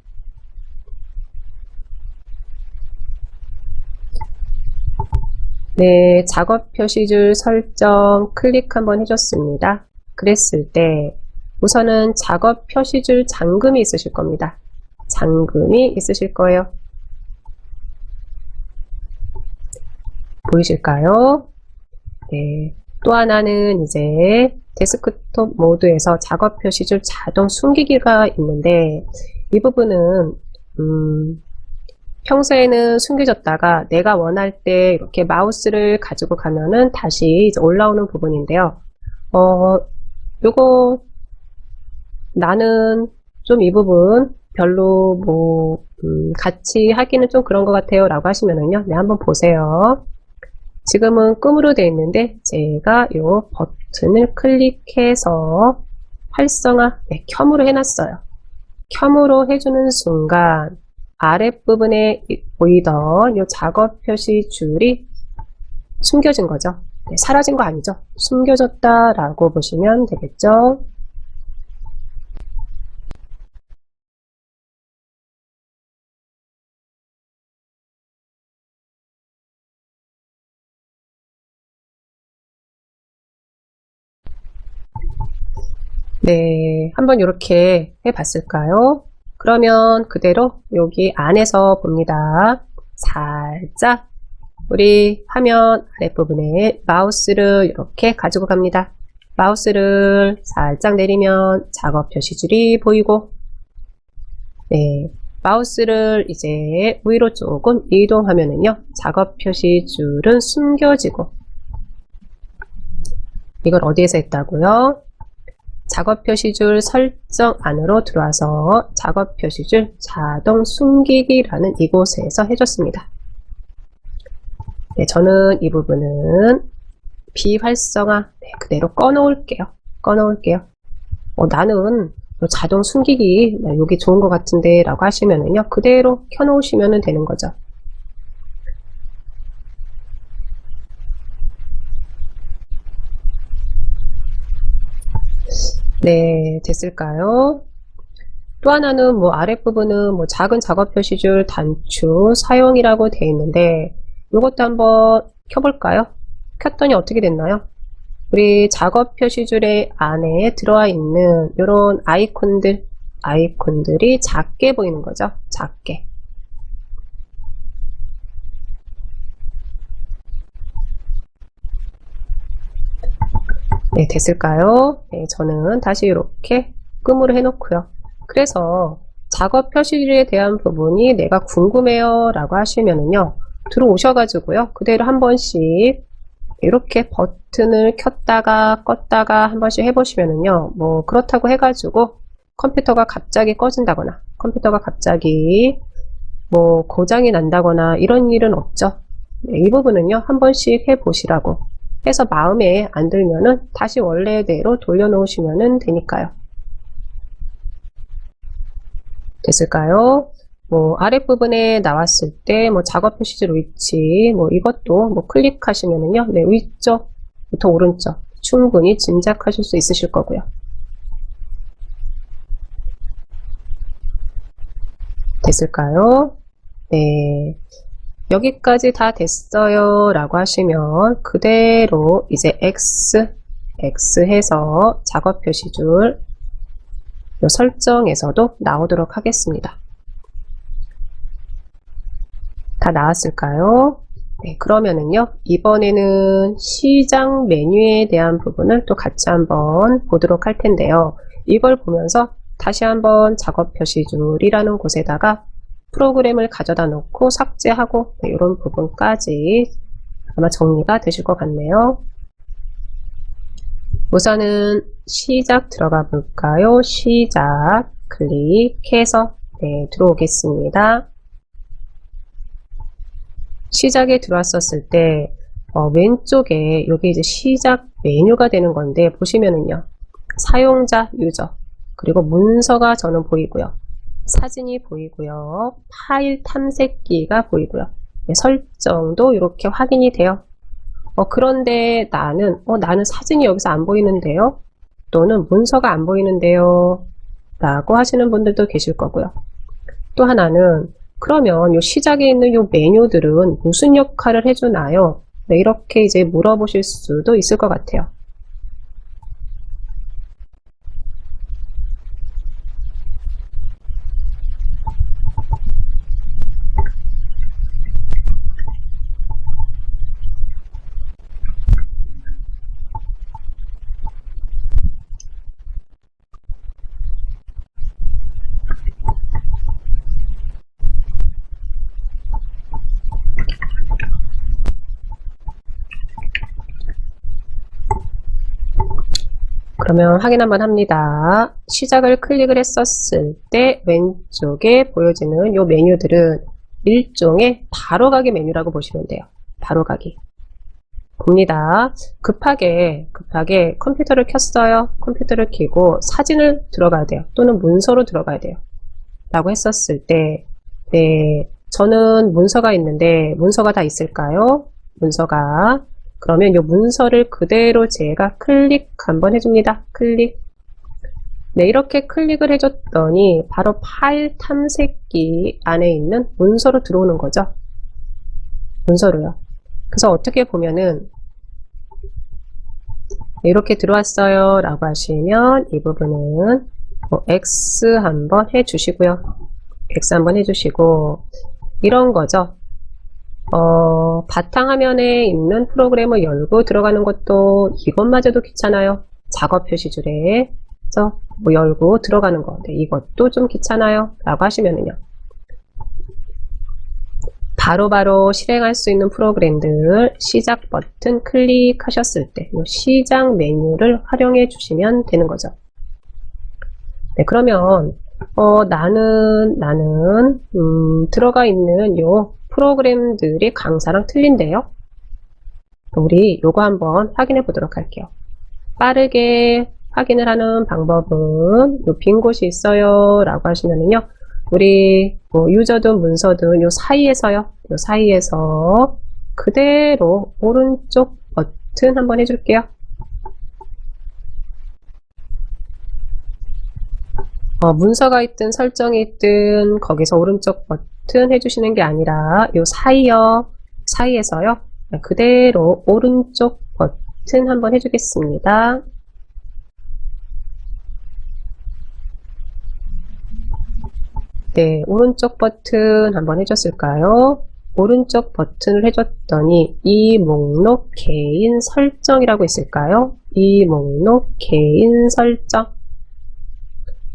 네, 작업 표시줄 설정 클릭 한번 해줬습니다. 그랬을 때 우선은 작업 표시줄 잠금이 있으실 겁니다. 잠금이 있으실 거예요. 보이실까요? 네. 또 하나는 이제 데스크톱 모드에서 작업 표시줄 자동 숨기기가 있는데 이 부분은 평소에는 숨겨졌다가 내가 원할 때 이렇게 마우스를 가지고 가면은 다시 이제 올라오는 부분인데요. 요거 나는 좀 이 부분 별로 뭐 같이 하기는 좀 그런 것 같아요 라고 하시면은요, 네, 한번 보세요. 지금은 끔으로 되어 있는데 제가 이 버튼을 클릭해서 활성화, 네, 켬으로 해놨어요. 켬으로 해주는 순간 아랫부분에 보이던 이 작업 표시 줄이 숨겨진 거죠. 네, 사라진 거 아니죠. 숨겨졌다라고 보시면 되겠죠. 네, 한번 이렇게 해봤을까요? 그러면 그대로 여기 안에서 봅니다. 살짝 우리 화면 아랫부분에 마우스를 이렇게 가지고 갑니다. 마우스를 살짝 내리면 작업 표시줄이 보이고, 네, 마우스를 이제 위로 조금 이동하면은요, 작업 표시줄은 숨겨지고, 이걸 어디에서 했다고요? 작업 표시줄 설정 안으로 들어와서 작업 표시줄 자동 숨기기라는 이곳에서 해줬습니다. 네, 저는 이 부분은 비활성화, 네, 그대로 꺼놓을게요. 나는 자동 숨기기, 여기 좋은 것 같은데 라고 하시면은요, 그대로 켜놓으시면 되는 거죠. 네, 됐을까요? 또 하나는 뭐 아랫부분은 뭐 작은 작업 표시줄 단추 사용이라고 되어 있는데 이것도 한번 켜볼까요? 켰더니 어떻게 됐나요? 우리 작업 표시줄의 안에 들어와 있는 이런 아이콘들이 작게 보이는 거죠. 작게. 네, 됐을까요? 네, 저는 다시 이렇게 끔으로 해놓고요. 그래서 작업 표시줄에 대한 부분이 내가 궁금해요 라고 하시면은요, 들어오셔가지고요, 그대로 한 번씩 이렇게 버튼을 켰다가 껐다가 한 번씩 해보시면은요, 뭐 그렇다고 해가지고 컴퓨터가 갑자기 꺼진다거나 컴퓨터가 갑자기 뭐 고장이 난다거나 이런 일은 없죠. 네, 이 부분은요, 한 번씩 해보시라고 해서 마음에 안 들면은 다시 원래대로 돌려놓으시면 되니까요. 됐을까요? 뭐 아랫부분에 나왔을 때 뭐 작업 표시줄 위치 뭐 이것도 뭐 클릭하시면은요, 네, 위쪽부터 오른쪽 충분히 짐작하실 수 있으실 거고요. 됐을까요? 네. 여기까지 다 됐어요 라고 하시면 그대로 이제 X 해서 작업 표시줄 설정에서도 나오도록 하겠습니다. 다 나왔을까요? 네, 그러면은요, 이번에는 시작 메뉴에 대한 부분을 또 같이 한번 보도록 할 텐데요. 이걸 보면서 다시 한번 작업 표시줄이라는 곳에다가 프로그램을 가져다 놓고 삭제하고, 네, 이런 부분까지 아마 정리가 되실 것 같네요. 우선은 시작 들어가 볼까요? 시작 클릭해서 네, 들어오겠습니다. 시작에 들어왔었을 때 왼쪽에 여기 이제 시작 메뉴가 되는 건데 보시면은요, 사용자 유저 그리고 문서가 저는 보이고요, 사진이 보이고요, 파일 탐색기가 보이고요, 네, 설정도 이렇게 확인이 돼요. 그런데 나는 사진이 여기서 안 보이는데요, 또는 문서가 안 보이는데요 라고 하시는 분들도 계실 거고요. 또 하나는 그러면 요 시작에 있는 요 메뉴들은 무슨 역할을 해주나요? 네, 이렇게 이제 물어보실 수도 있을 것 같아요. 그러면 확인 한번 합니다. 시작을 클릭을 했었을 때 왼쪽에 보여지는 이 메뉴들은 일종의 바로가기 메뉴라고 보시면 돼요. 바로가기. 봅니다. 급하게 컴퓨터를 켰어요. 컴퓨터를 켜고 사진을 들어가야 돼요. 또는 문서로 들어가야 돼요. 라고 했었을 때, 네, 저는 문서가 있는데 문서가 다 있을까요? 문서가. 그러면 이 문서를 그대로 제가 클릭 한번 해줍니다. 클릭. 네, 이렇게 클릭을 해줬더니 바로 파일 탐색기 안에 있는 문서로 들어오는 거죠. 문서로요. 그래서 어떻게 보면은 이렇게 들어왔어요 라고 하시면 이 부분은 X 한번 해주시고요. X 한번 해주시고 이런 거죠. 바탕화면에 있는 프로그램을 열고 들어가는 것도 이것마저도 귀찮아요. 작업 표시줄에 그래서 뭐 열고 들어가는 거 이것도 좀 귀찮아요 라고 하시면은요. 바로바로 실행할 수 있는 프로그램들 시작 버튼 클릭하셨을 때 시작 메뉴를 활용해 주시면 되는 거죠. 네, 그러면 나는 들어가 있는 요 프로그램들이 강사랑 틀린데요. 우리 요거 한번 확인해 보도록 할게요. 빠르게 확인을 하는 방법은 요 빈 곳이 있어요 라고 하시면은요. 우리 유저든 문서든 요 사이에서요. 요 사이에서 그대로 오른쪽 버튼 한번 해줄게요. 문서가 있든 설정이 있든 거기서 오른쪽 버튼 해주시는 게 아니라 요 사이에서요. 그대로 오른쪽 버튼 한번 해주겠습니다. 네, 오른쪽 버튼 한번 해줬을까요? 오른쪽 버튼을 해줬더니 이 목록 개인 설정이라고 있을까요? 이 목록 개인 설정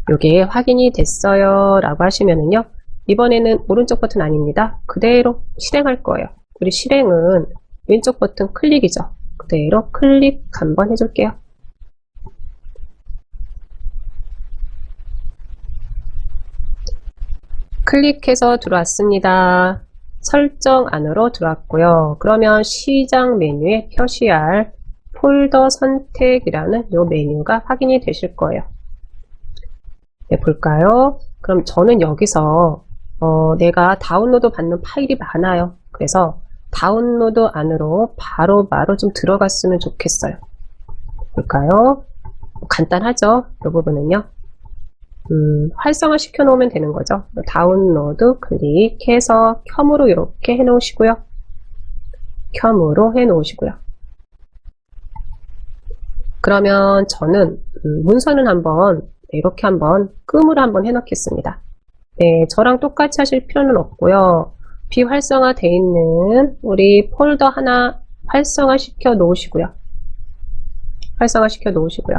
요게 확인이 됐어요 라고 하시면은요. 이번에는 오른쪽 버튼 아닙니다. 그대로 실행할 거예요. 우리 실행은 왼쪽 버튼 클릭이죠. 그대로 클릭 한번 해줄게요. 클릭해서 들어왔습니다. 설정 안으로 들어왔고요. 그러면 시작 메뉴에 표시할 폴더 선택이라는 이 메뉴가 확인이 되실 거예요. 네, 볼까요? 그럼 저는 여기서 내가 다운로드 받는 파일이 많아요. 그래서 다운로드 안으로 바로바로 좀 들어갔으면 좋겠어요. 볼까요? 간단하죠? 이 부분은요. 활성화 시켜 놓으면 되는 거죠. 다운로드 클릭해서 켬으로 이렇게 해 놓으시고요. 켬으로 해 놓으시고요. 그러면 저는 문서는 한번 이렇게 한번 끔으로 한번 해 놓겠습니다. 네, 저랑 똑같이 하실 필요는 없고요. 비활성화 돼 있는 우리 폴더 하나 활성화 시켜 놓으시고요. 활성화 시켜 놓으시고요.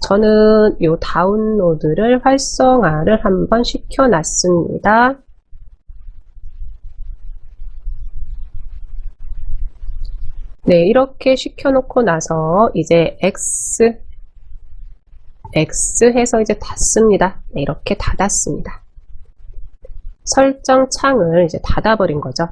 저는 요 다운로드를 활성화를 한번 시켜 놨습니다. 네, 이렇게 시켜 놓고 나서 이제 X 해서 이제 닫습니다. 네, 이렇게 닫았습니다. 설정 창을 이제 닫아버린 거죠.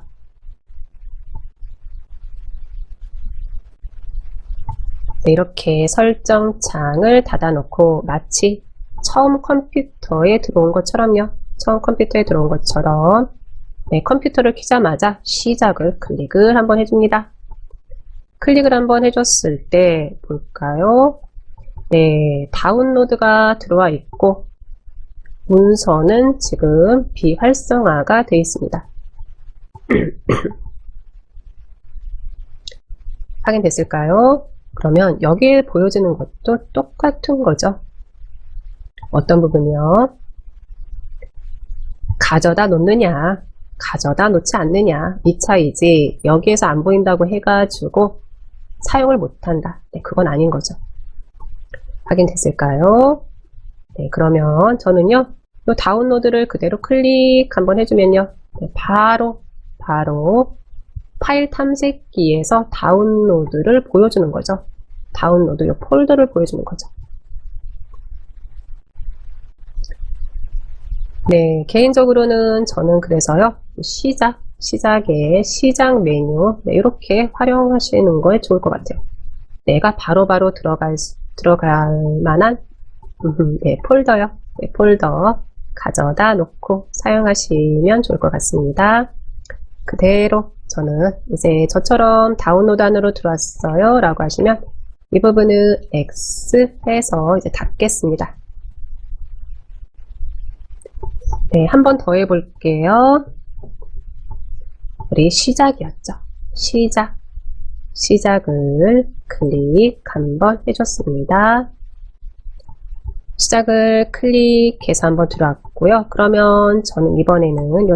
네, 이렇게 설정 창을 닫아놓고 마치 처음 컴퓨터에 들어온 것처럼요. 처음 컴퓨터에 들어온 것처럼 네, 컴퓨터를 켜자마자 시작을 클릭을 한번 해줍니다. 클릭을 한번 해줬을 때 볼까요? 네, 다운로드가 들어와 있고 문서는 지금 비활성화가 되어 있습니다. 확인됐을까요? 그러면 여기에 보여지는 것도 똑같은 거죠. 어떤 부분이요? 가져다 놓느냐, 가져다 놓지 않느냐, 이 차이지, 여기에서 안 보인다고 해가지고 사용을 못한다. 네, 그건 아닌 거죠. 확인됐을까요? 네, 그러면 저는요, 이 다운로드를 그대로 클릭 한번 해주면요, 네, 바로 파일 탐색기에서 다운로드를 보여주는 거죠. 다운로드 이 폴더를 보여주는 거죠. 네, 개인적으로는 저는 그래서요, 시작의 시작 메뉴, 네, 이렇게 활용하시는 거에 좋을 것 같아요. 내가 바로바로 들어갈 만한 네, 폴더요. 네, 폴더 가져다 놓고 사용하시면 좋을 것 같습니다. 그대로 저는 이제 저처럼 다운로드 안으로 들어왔어요 라고 하시면 이 부분은 X 해서 이제 닫겠습니다. 네, 한 번 더 해볼게요. 우리 시작이었죠. 시작을 클릭 한번 해줬습니다. 시작을 클릭해서 한번 들어왔고요. 그러면 저는 이번에는 이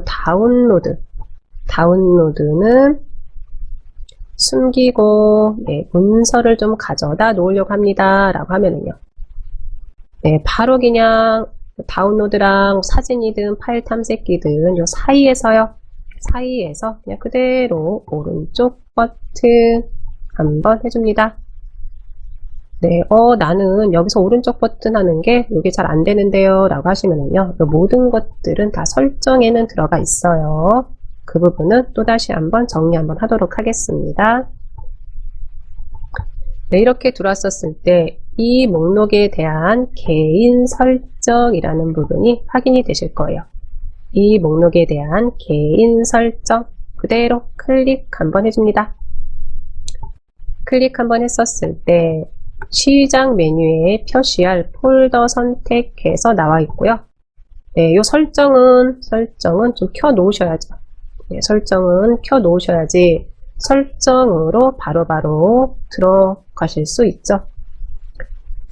다운로드는 숨기고 네, 문서를 좀 가져다 놓으려고 합니다 라고 하면은요, 네, 바로 그냥 다운로드랑 사진이든 파일 탐색기든 요 사이에서 그냥 그대로 오른쪽 버튼 한번 해줍니다. 네, 나는 여기서 오른쪽 버튼 하는 게 이게 잘 안 되는데요 라고 하시면은요, 모든 것들은 다 설정에는 들어가 있어요. 그 부분은 또다시 한번 정리 한번 하도록 하겠습니다. 네, 이렇게 들어왔었을 때 이 목록에 대한 개인 설정이라는 부분이 확인이 되실 거예요. 이 목록에 대한 개인 설정 그대로 클릭 한번 해줍니다. 클릭 한번 했었을 때 시작 메뉴에 표시할 폴더 선택해서 나와 있고요. 네, 이 설정은 좀 켜 놓으셔야죠. 네, 설정은 켜 놓으셔야지 설정으로 바로바로 들어가실 수 있죠.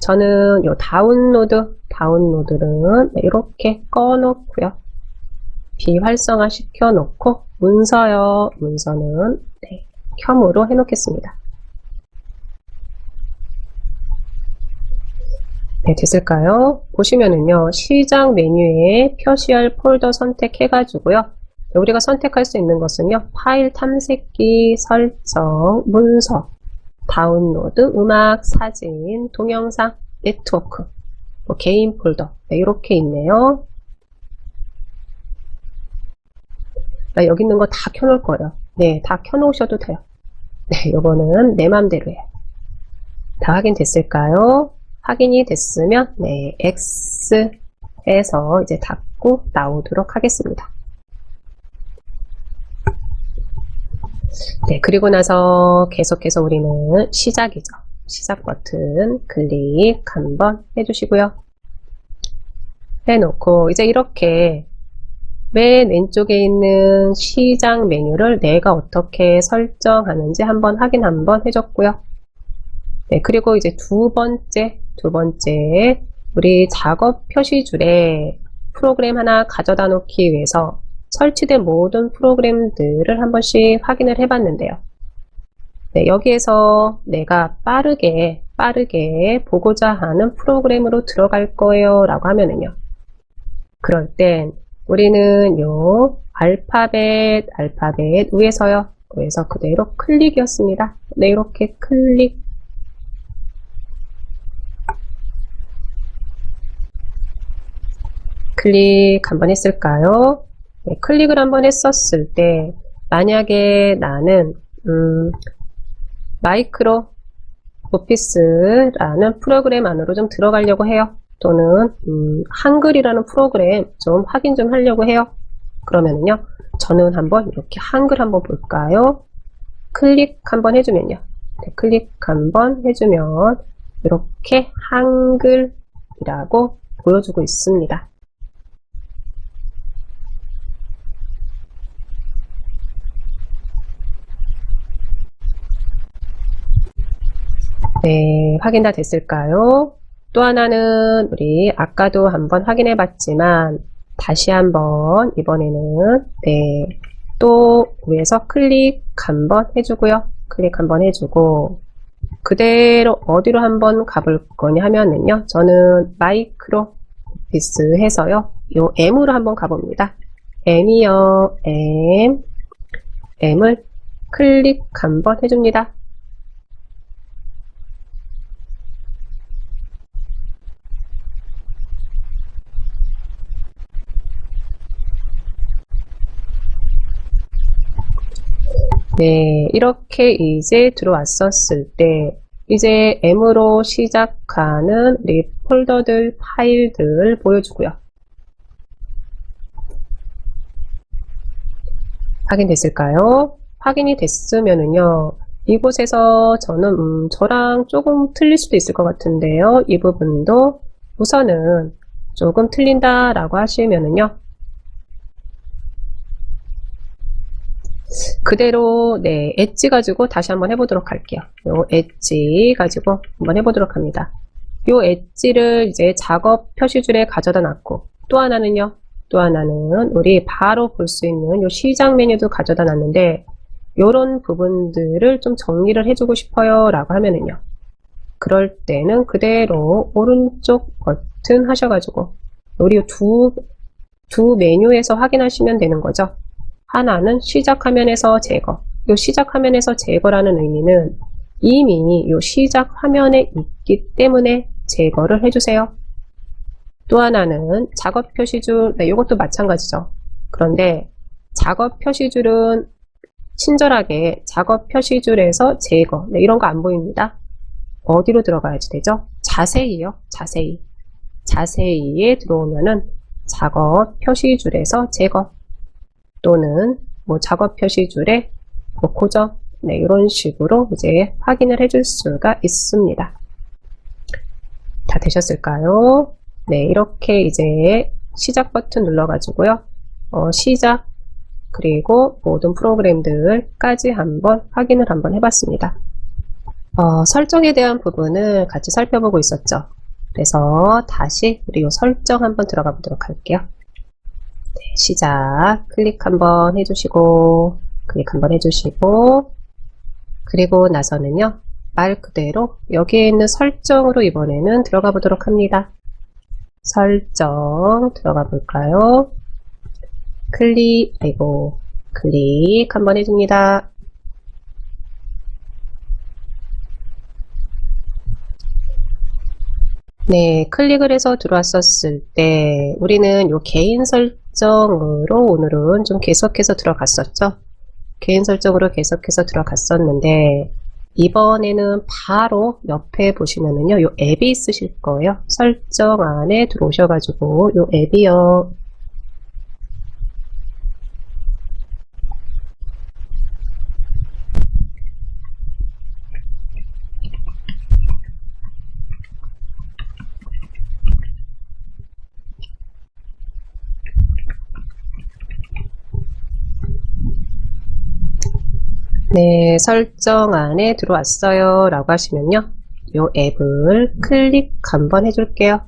저는 이 다운로드는 이렇게 꺼놓고요. 비활성화 시켜 놓고 문서는 네, 켬으로 해 놓겠습니다. 네, 됐을까요? 보시면은요, 시작 메뉴에 표시할 폴더 선택해가지고요. 우리가 선택할 수 있는 것은요, 파일 탐색기, 설정, 문서, 다운로드, 음악, 사진, 동영상, 네트워크, 개인 폴더, 네, 이렇게 있네요. 여기 있는 거 다 켜놓을 거예요. 네, 다 켜놓으셔도 돼요. 네, 요거는 내 맘대로 해요. 다 확인됐을까요? 확인이 됐으면, 네, X 해서 이제 닫고 나오도록 하겠습니다. 네, 그리고 나서 계속해서 우리는 시작이죠. 시작 버튼 클릭 한번 해주시고요. 해놓고 이제 이렇게 맨 왼쪽에 있는 시작 메뉴를 내가 어떻게 설정하는지 한번 확인 한번 해줬고요. 네, 그리고 이제 두 번째 우리 작업 표시줄에 프로그램 하나 가져다 놓기 위해서 설치된 모든 프로그램들을 한 번씩 확인을 해봤는데요. 네, 여기에서 내가 빠르게 보고자 하는 프로그램으로 들어갈 거예요 라고 하면은요, 그럴 땐 우리는 요 알파벳 위에서요, 위에서 그대로 클릭이었습니다. 네, 이렇게 클릭 한번 했을까요? 네, 클릭을 한번 했었을 때 만약에 나는 마이크로 오피스라는 프로그램 안으로 좀 들어가려고 해요. 또는 한글이라는 프로그램 좀 확인 좀 하려고 해요. 그러면은요, 저는 한번 이렇게 한글 한번 볼까요? 클릭 한번 해주면요, 네, 클릭 한번 해주면 이렇게 한글이라고 보여주고 있습니다. 네, 확인 다 됐을까요? 또 하나는 우리 아까도 한번 확인해 봤지만 다시 한번 이번에는 네, 또 위에서 클릭 한번 해주고요. 클릭 한번 해주고 그대로 어디로 한번 가볼 거냐 하면은요. 저는 마이크로 오피스 해서요. 요 M으로 한번 가봅니다. M이요. M을 클릭 한번 해줍니다. 네, 이렇게 이제 들어왔었을 때 이제 M으로 시작하는 우리 폴더들, 파일들 보여주고요. 확인됐을까요? 확인이 됐으면은요. 이곳에서 저는 저랑 조금 틀릴 수도 있을 것 같은데요. 이 부분도 우선은 조금 틀린다라고 하시면은요. 그대로 네 엣지 가지고 다시 한번 해보도록 할게요. 요 엣지 가지고 한번 해보도록 합니다. 요 엣지를 이제 작업 표시줄에 가져다 놨고 또 하나는요. 또 하나는 우리 바로 볼 수 있는 요 시작 메뉴도 가져다 놨는데 요런 부분들을 좀 정리를 해주고 싶어요 라고 하면은요. 그럴 때는 그대로 오른쪽 버튼 하셔가지고 우리 두 메뉴에서 확인하시면 되는 거죠. 하나는 시작 화면에서 제거. 이 시작 화면에서 제거라는 의미는 이미 이 시작 화면에 있기 때문에 제거를 해주세요. 또 하나는 작업 표시줄, 네, 이것도 마찬가지죠. 그런데 작업 표시줄은 친절하게 작업 표시줄에서 제거, 네, 이런 거 안 보입니다. 어디로 들어가야지 되죠? 자세히요, 자세히. 자세히에 들어오면은 작업 표시줄에서 제거. 또는 뭐 작업 표시줄에 뭐 고정, 네, 이런 식으로 이제 확인을 해줄 수가 있습니다. 다 되셨을까요? 네, 이렇게 이제 시작 버튼 눌러가지고요. 시작 그리고 모든 프로그램들까지 한번 확인을 한번 해봤습니다. 설정에 대한 부분을 같이 살펴보고 있었죠. 그래서 다시 우리 이 설정 한번 들어가 보도록 할게요. 네, 시작 클릭 한번 해주시고 클릭 한번 해주시고 그리고 나서는요 말 그대로 여기에 있는 설정으로 이번에는 들어가 보도록 합니다. 설정 들어가 볼까요? 클릭 한번 해줍니다. 네, 클릭을 해서 들어왔었을 때 우리는 요 개인 설정으로 오늘은 좀 계속해서 들어갔었죠. 개인 설정으로 계속해서 들어갔었는데 이번에는 바로 옆에 보시면은요 요 앱이 있으실 거예요. 설정 안에 들어오셔가지고 요 앱이요. 네, 설정 안에 들어왔어요 라고 하시면요 요 앱을 클릭 한번 해줄게요.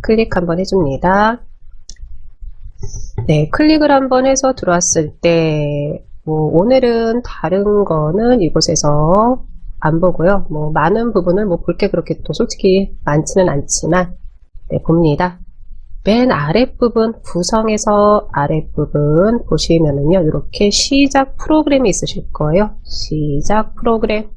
클릭 한번 해줍니다. 네, 클릭을 한번 해서 들어왔을 때 뭐 오늘은 다른 거는 이곳에서 안 보고요. 뭐 많은 부분을 뭐 볼 게 그렇게 또 솔직히 많지는 않지만 네, 봅니다. 맨 아랫부분 구성에서 아랫부분 보시면은요 이렇게 시작 프로그램이 있으실 거예요. 시작 프로그램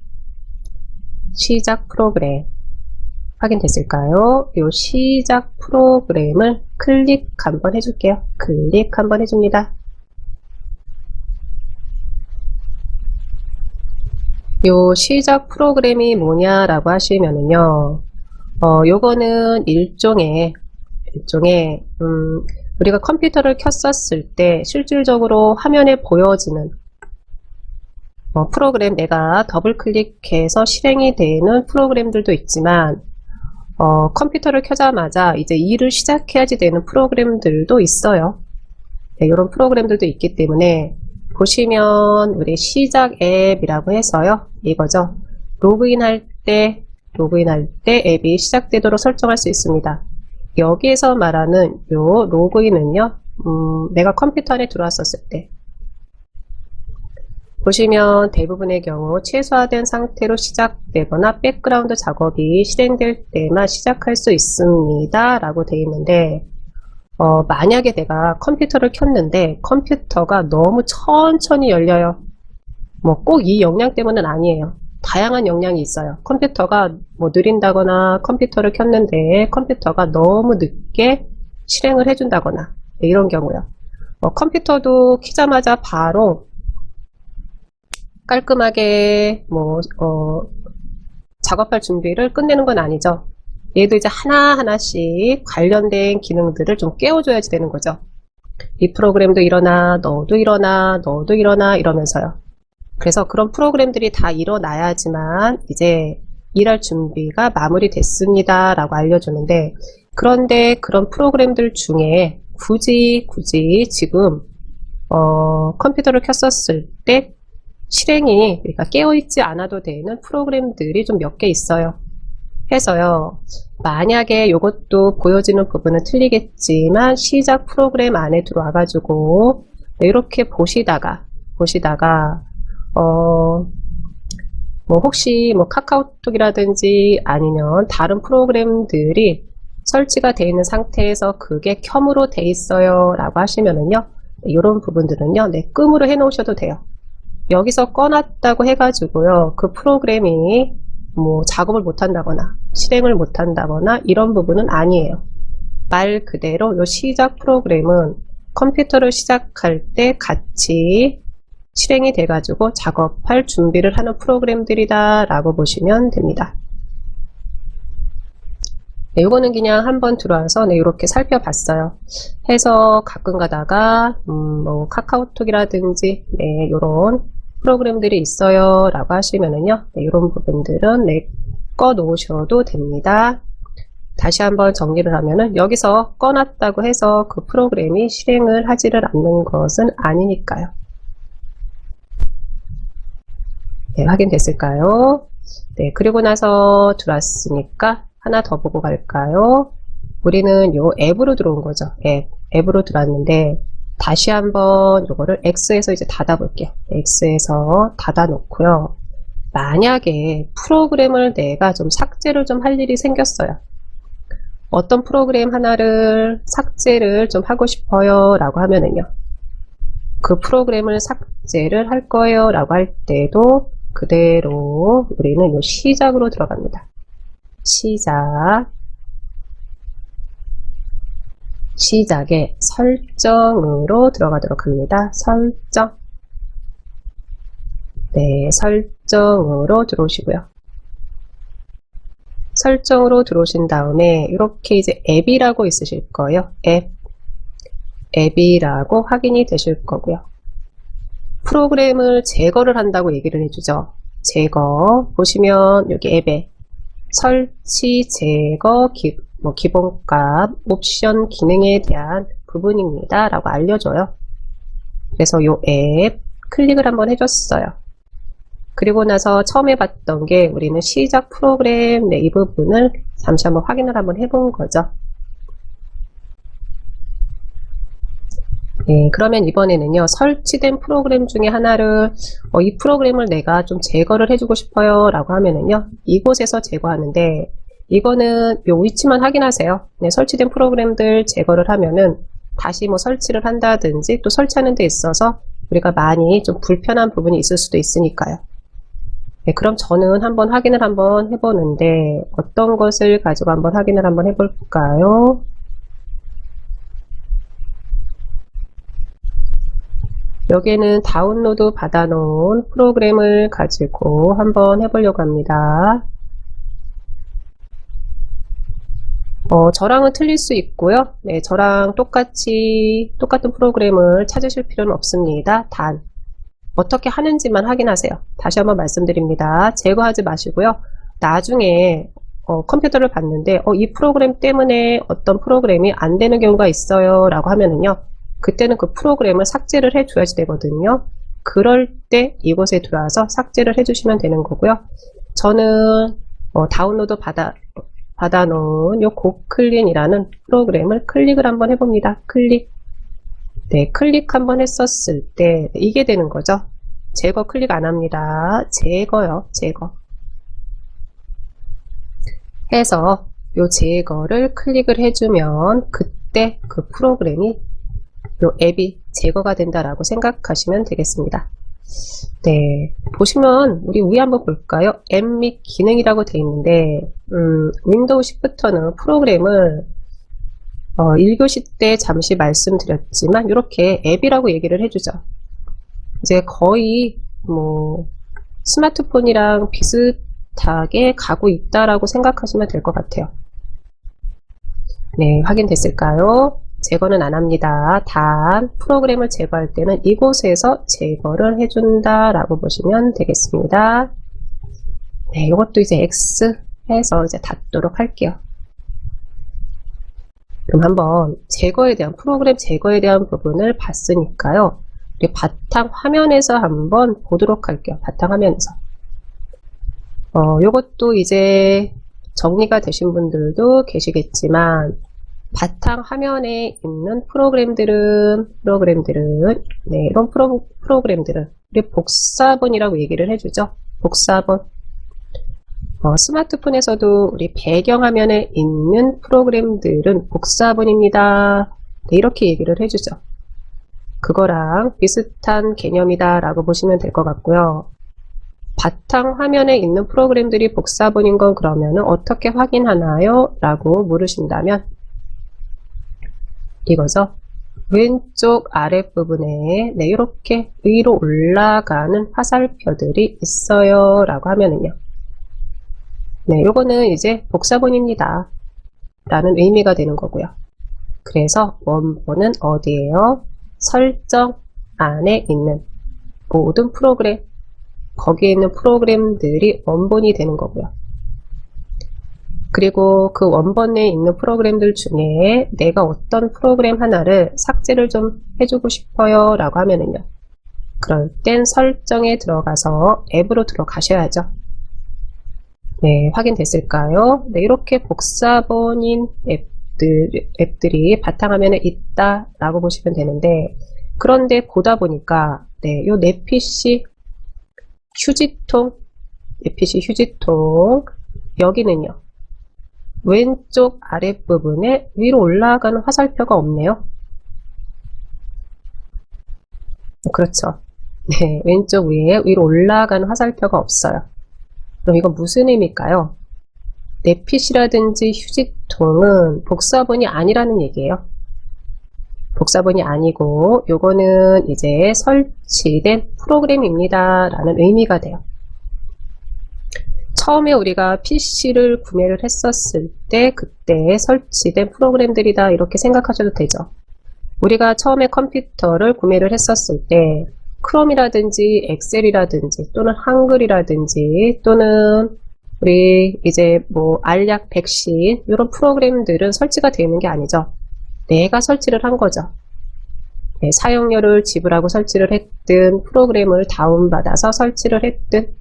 확인됐을까요? 이 시작 프로그램을 클릭 한번 해줄게요. 클릭 한번 해줍니다. 이 시작 프로그램이 뭐냐라고 하시면은요 요거는 일종의 우리가 컴퓨터를 켰었을 때 실질적으로 화면에 보여지는 프로그램 내가 더블 클릭해서 실행이 되는 프로그램들도 있지만 컴퓨터를 켜자마자 이제 일을 시작해야지 되는 프로그램들도 있어요. 네, 이런 프로그램들도 있기 때문에 보시면 우리 시작 앱이라고 해서요 이거죠. 로그인 할 때 로그인할 때 앱이 시작되도록 설정할 수 있습니다. 여기에서 말하는 요 로그인은요, 내가 컴퓨터 안에 들어왔었을 때 보시면 대부분의 경우 최소화된 상태로 시작되거나 백그라운드 작업이 실행될 때만 시작할 수 있습니다 라고 되어 있는데, 만약에 내가 컴퓨터를 켰는데 컴퓨터가 너무 천천히 열려요. 뭐 꼭 이 역량 때문은 아니에요. 다양한 역량이 있어요. 컴퓨터가 뭐 느린다거나, 컴퓨터를 켰는데 컴퓨터가 너무 늦게 실행을 해준다거나, 네, 이런 경우요. 컴퓨터도 키자마자 바로 깔끔하게 작업할 준비를 끝내는 건 아니죠. 얘도 이제 하나하나씩 관련된 기능들을 좀 깨워줘야지 되는 거죠. 이 프로그램도 일어나, 너도 일어나, 너도 일어나, 이러면서요. 그래서 그런 프로그램들이 다 일어나야지만 이제 일할 준비가 마무리됐습니다 라고 알려주는데, 그런데 그런 프로그램들 중에 굳이 지금 컴퓨터를 켰었을 때 실행이, 그러니까 깨어있지 않아도 되는 프로그램들이 좀 몇 개 있어요. 해서요, 만약에 이것도 보여지는 부분은 틀리겠지만 시작 프로그램 안에 들어와 가지고 이렇게 보시다가 혹시 카카오톡이라든지 아니면 다른 프로그램들이 설치가 되어 있는 상태에서 그게 켬으로 되어 있어요 라고 하시면은요, 이런 부분들은요, 끔으로 해 놓으셔도 돼요. 여기서 꺼놨다고 해가지고요, 그 프로그램이 작업을 못한다거나 실행을 못한다거나 이런 부분은 아니에요. 말 그대로 이 시작 프로그램은 컴퓨터를 시작할 때 같이 실행이 돼가지고 작업할 준비를 하는 프로그램들이다 라고 보시면 됩니다. 네, 이거는 그냥 한번 들어와서 이렇게 살펴봤어요. 해서 가끔 가다가 카카오톡이라든지 이런 프로그램들이 있어요 라고 하시면은요, 이런 부분들은 꺼 놓으셔도 됩니다. 다시 한번 정리를 하면은, 여기서 꺼놨다고 해서 그 프로그램이 실행을 하지를 않는 것은 아니니까요. 네, 확인됐을까요? 네, 그리고 나서 들어왔으니까 하나 더 보고 갈까요? 우리는 요 앱으로 들어온 거죠. 앱으로 들어왔는데, 다시 한번 요거를 X에서 이제 닫아 볼게요. X에서 닫아 놓고요. 만약에 프로그램을 내가 좀 삭제를 좀 할 일이 생겼어요. 어떤 프로그램 하나를 삭제를 좀 하고 싶어요 라고 하면은요, 그 프로그램을 삭제를 할 거예요 라고 할 때도 그대로 우리는 요 시작으로 들어갑니다. 시작에 설정으로 들어가도록 합니다. 설정. 네, 설정으로 들어오시고요. 설정으로 들어오신 다음에 이렇게 이제 앱이라고 있으실 거예요. 앱이라고 확인이 되실 거고요. 프로그램을 제거를 한다고 얘기를 해주죠. 제거. 보시면 여기 앱에 설치, 제거, 기본값, 옵션 기능에 대한 부분입니다 라고 알려줘요. 그래서 요 앱 클릭을 한번 해줬어요. 그리고 나서 처음에 봤던 게 우리는 시작 프로그램, 이 부분을 잠시 한번 확인을 한번 해본 거죠. 네, 그러면 이번에는요, 설치된 프로그램 중에 하나를 이 프로그램을 내가 좀 제거를 해주고 싶어요 라고 하면은요, 이곳에서 제거하는데, 이거는 요 위치만 확인하세요. 네, 설치된 프로그램들 제거를 하면은 다시 설치를 한다든지 또 설치하는 데 있어서 우리가 많이 좀 불편한 부분이 있을 수도 있으니까요. 네, 그럼 저는 한번 확인을 한번 해보는데, 어떤 것을 가지고 한번 확인을 한번 해볼까요? 여기에는 다운로드 받아놓은 프로그램을 가지고 한번 해보려고 합니다. 저랑은 틀릴 수 있고요. 네, 저랑 똑같은 프로그램을 찾으실 필요는 없습니다. 단, 어떻게 하는지만 확인하세요. 다시 한번 말씀드립니다. 제거하지 마시고요. 나중에 컴퓨터를 봤는데 이 프로그램 때문에 어떤 프로그램이 안 되는 경우가 있어요 라고 하면은요, 그때는 그 프로그램을 삭제를 해줘야지 되거든요. 그럴 때 이곳에 들어와서 삭제를 해주시면 되는 거고요. 저는 다운로드 받아놓은 요 고클린이라는 프로그램을 클릭을 한번 해봅니다. 클릭. 네, 클릭 한번 했었을 때 이게 되는 거죠. 제거 클릭 안 합니다. 제거요, 제거. 해서 요 제거를 클릭을 해주면 그때 그 프로그램이 요 앱이 제거가 된다라고 생각하시면 되겠습니다. 네, 보시면 우리 위에 한번 볼까요? 앱 및 기능이라고 되어 있는데 윈도우 10부터는 프로그램을 1교시 때 잠시 말씀드렸지만 이렇게 앱이라고 얘기를 해주죠. 이제 거의 뭐 스마트폰이랑 비슷하게 가고 있다라고 생각하시면 될 것 같아요. 네, 확인됐을까요? 제거는 안 합니다. 단 프로그램을 제거할 때는 이곳에서 제거를 해준다 라고 보시면 되겠습니다. 네, 이것도 이제 X 해서 이제 닫도록 할게요. 그럼 한번 제거에 대한 프로그램 제거에 대한 부분을 봤으니까요. 우리 바탕 화면에서 한번 보도록 할게요. 바탕 화면에서. 요것도 이제 정리가 되신 분들도 계시겠지만 바탕 화면에 있는 프로그램들은 네, 이런 프로그램들은 우리 복사본이라고 얘기를 해주죠. 복사본. 스마트폰에서도 우리 배경 화면에 있는 프로그램들은 복사본입니다. 네, 이렇게 얘기를 해주죠. 그거랑 비슷한 개념이다 라고 보시면 될 것 같고요. 바탕 화면에 있는 프로그램들이 복사본인 건 그러면은 어떻게 확인하나요? 라고 물으신다면 이거죠. 왼쪽 아랫부분에 네, 이렇게 위로 올라가는 화살표들이 있어요 라고 하면은요. 네, 요거는 이제 복사본입니다 라는 의미가 되는 거고요. 그래서 원본은 어디에요? 설정 안에 있는 모든 프로그램, 거기에 있는 프로그램들이 원본이 되는 거고요. 그리고 그 원본에 있는 프로그램들 중에 내가 어떤 프로그램 하나를 삭제를 좀 해주고 싶어요 라고 하면은요. 그럴 땐 설정에 들어가서 앱으로 들어가셔야죠. 네, 확인됐을까요? 네, 이렇게 복사본인 앱들이 바탕화면에 있다 라고 보시면 되는데, 그런데 보다 보니까 네, 요 내 PC 휴지통 여기는요. 왼쪽 아랫부분에 위로 올라가는 화살표가 없네요. 그렇죠. 네, 왼쪽 위에 위로 올라가는 화살표가 없어요. 그럼 이건 무슨 의미일까요? 내 PC라든지 휴지통은 복사본이 아니라는 얘기예요. 복사본이 아니고 요거는 이제 설치된 프로그램입니다 라는 의미가 돼요. 처음에 우리가 PC를 구매를 했었을 때 그때 설치된 프로그램들이다 이렇게 생각하셔도 되죠. 우리가 처음에 컴퓨터를 구매를 했었을 때 크롬이라든지 엑셀이라든지 또는 한글이라든지 또는 우리 이제 뭐 알약, 백신 이런 프로그램들은 설치가 되어 있는 게 아니죠. 내가 설치를 한 거죠. 네, 사용료를 지불하고 설치를 했든 프로그램을 다운받아서 설치를 했든.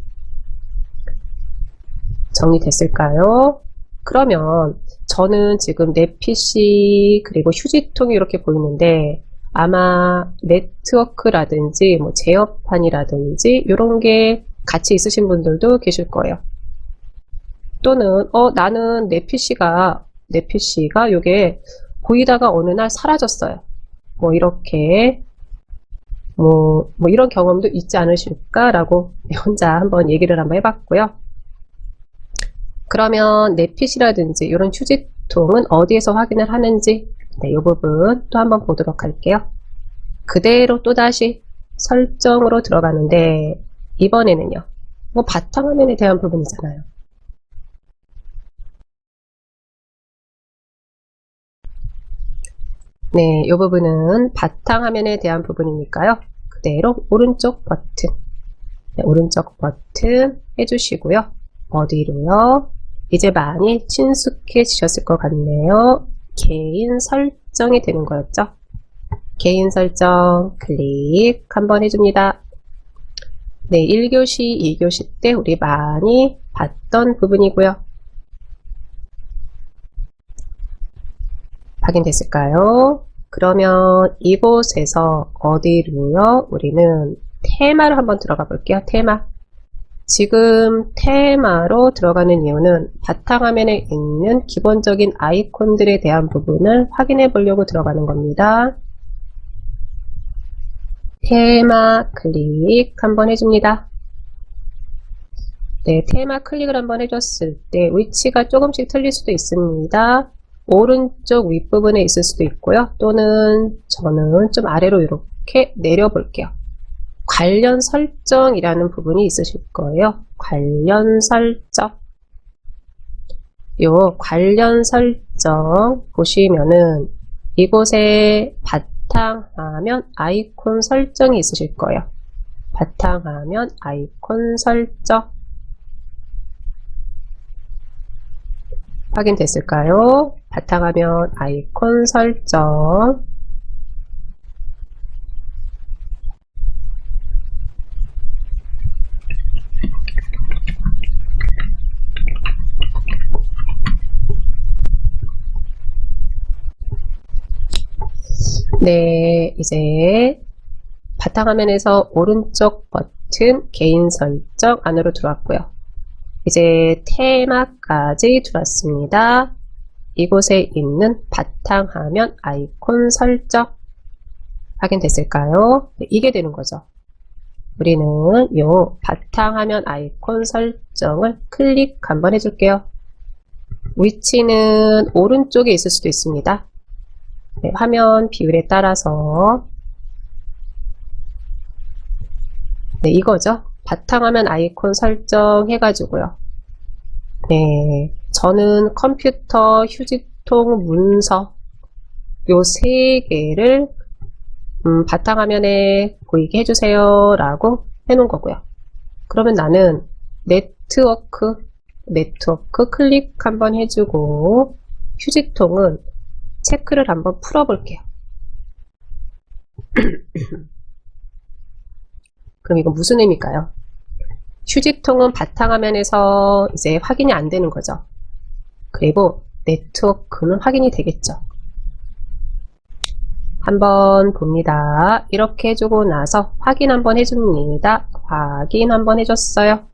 정리됐을까요? 그러면 저는 지금 내 PC 그리고 휴지통이 이렇게 보이는데 아마 네트워크라든지 뭐 제어판이라든지 이런 게 같이 있으신 분들도 계실 거예요. 또는 나는 내 PC가 요게 보이다가 어느 날 사라졌어요. 뭐 이렇게 뭐 이런 경험도 있지 않으실까라고 혼자 한번 얘기를 한번 해봤고요. 그러면 내 PC라든지 이런 휴지통은 어디에서 확인을 하는지 네, 이 부분 또 한번 보도록 할게요. 그대로 또다시 설정으로 들어가는데 이번에는요. 뭐 바탕화면에 대한 부분이잖아요. 네, 이 부분은 바탕화면에 대한 부분이니까요. 그대로 오른쪽 버튼, 네, 오른쪽 버튼 해주시고요. 어디로요? 이제 많이 친숙해지셨을 것 같네요. 개인 설정이 되는 거였죠. 개인 설정 클릭 한번 해줍니다. 네, 1교시, 2교시 때 우리 많이 봤던 부분이고요. 확인됐을까요? 그러면 이곳에서 어디로요? 우리는 테마를 한번 들어가 볼게요. 테마. 지금 테마로 들어가는 이유는 바탕화면에 있는 기본적인 아이콘들에 대한 부분을 확인해 보려고 들어가는 겁니다. 테마 클릭 한번 해줍니다. 네, 테마 클릭을 한번 해줬을 때 위치가 조금씩 틀릴 수도 있습니다. 오른쪽 윗부분에 있을 수도 있고요. 또는 저는 좀 아래로 이렇게 내려볼게요. 관련 설정이라는 부분이 있으실 거예요. 관련 설정. 요 관련 설정 보시면은 이곳에 바탕화면 아이콘 설정이 있으실 거예요. 바탕화면 아이콘 설정. 확인됐을까요? 바탕화면 아이콘 설정. 네, 이제 바탕화면에서 오른쪽 버튼 개인 설정 안으로 들어왔고요. 이제 테마까지 들어왔습니다. 이곳에 있는 바탕화면 아이콘 설정 확인됐을까요? 네, 이게 되는 거죠. 우리는 요 바탕화면 아이콘 설정을 클릭 한번 해줄게요. 위치는 오른쪽에 있을 수도 있습니다. 네, 화면 비율에 따라서 네, 이거죠. 바탕화면 아이콘 설정 해가지고요. 네, 저는 컴퓨터, 휴지통, 문서 요 세 개를 바탕화면에 보이게 해주세요 라고 해놓은 거고요. 그러면 나는 네트워크 클릭 한번 해주고 휴지통은 체크를 한번 풀어볼게요. 그럼 이건 무슨 의미일까요? 휴지통은 바탕화면에서 이제 확인이 안 되는 거죠. 그리고 네트워크는 확인이 되겠죠. 한번 봅니다. 이렇게 해주고 나서 확인 한번 해줍니다. 확인 한번 해줬어요.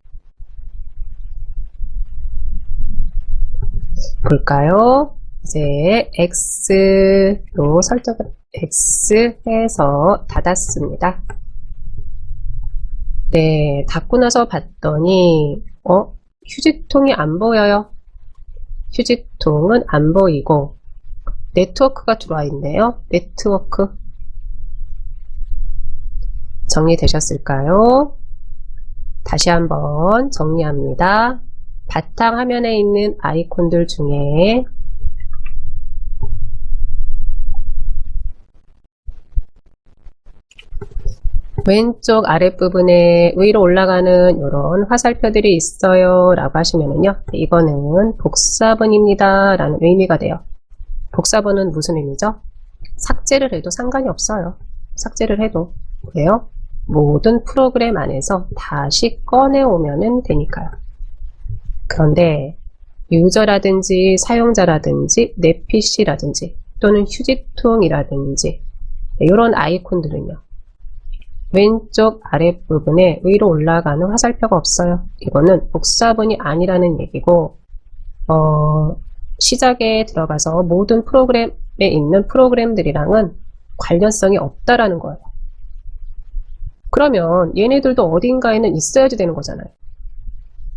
볼까요? 이제 X로 설정을 X 해서 닫았습니다. 네, 닫고 나서 봤더니 휴지통이 안 보여요. 휴지통은 안 보이고 네트워크가 들어와 있네요. 네트워크 정리되셨을까요? 다시 한번 정리합니다. 바탕화면에 있는 아이콘들 중에 왼쪽 아랫부분에 위로 올라가는 이런 화살표들이 있어요 라고 하시면은요, 이거는 복사본입니다 라는 의미가 돼요. 복사본은 무슨 의미죠? 삭제를 해도 상관이 없어요. 삭제를 해도. 왜요? 모든 프로그램 안에서 다시 꺼내오면 되니까요. 그런데 유저라든지 사용자라든지 내 PC라든지 또는 휴지통이라든지 이런 아이콘들은요, 왼쪽 아랫부분에 위로 올라가는 화살표가 없어요. 이거는 복사본이 아니라는 얘기고 시작에 들어가서 모든 프로그램에 있는 프로그램들이랑은 관련성이 없다라는 거예요. 그러면 얘네들도 어딘가에는 있어야지 되는 거잖아요.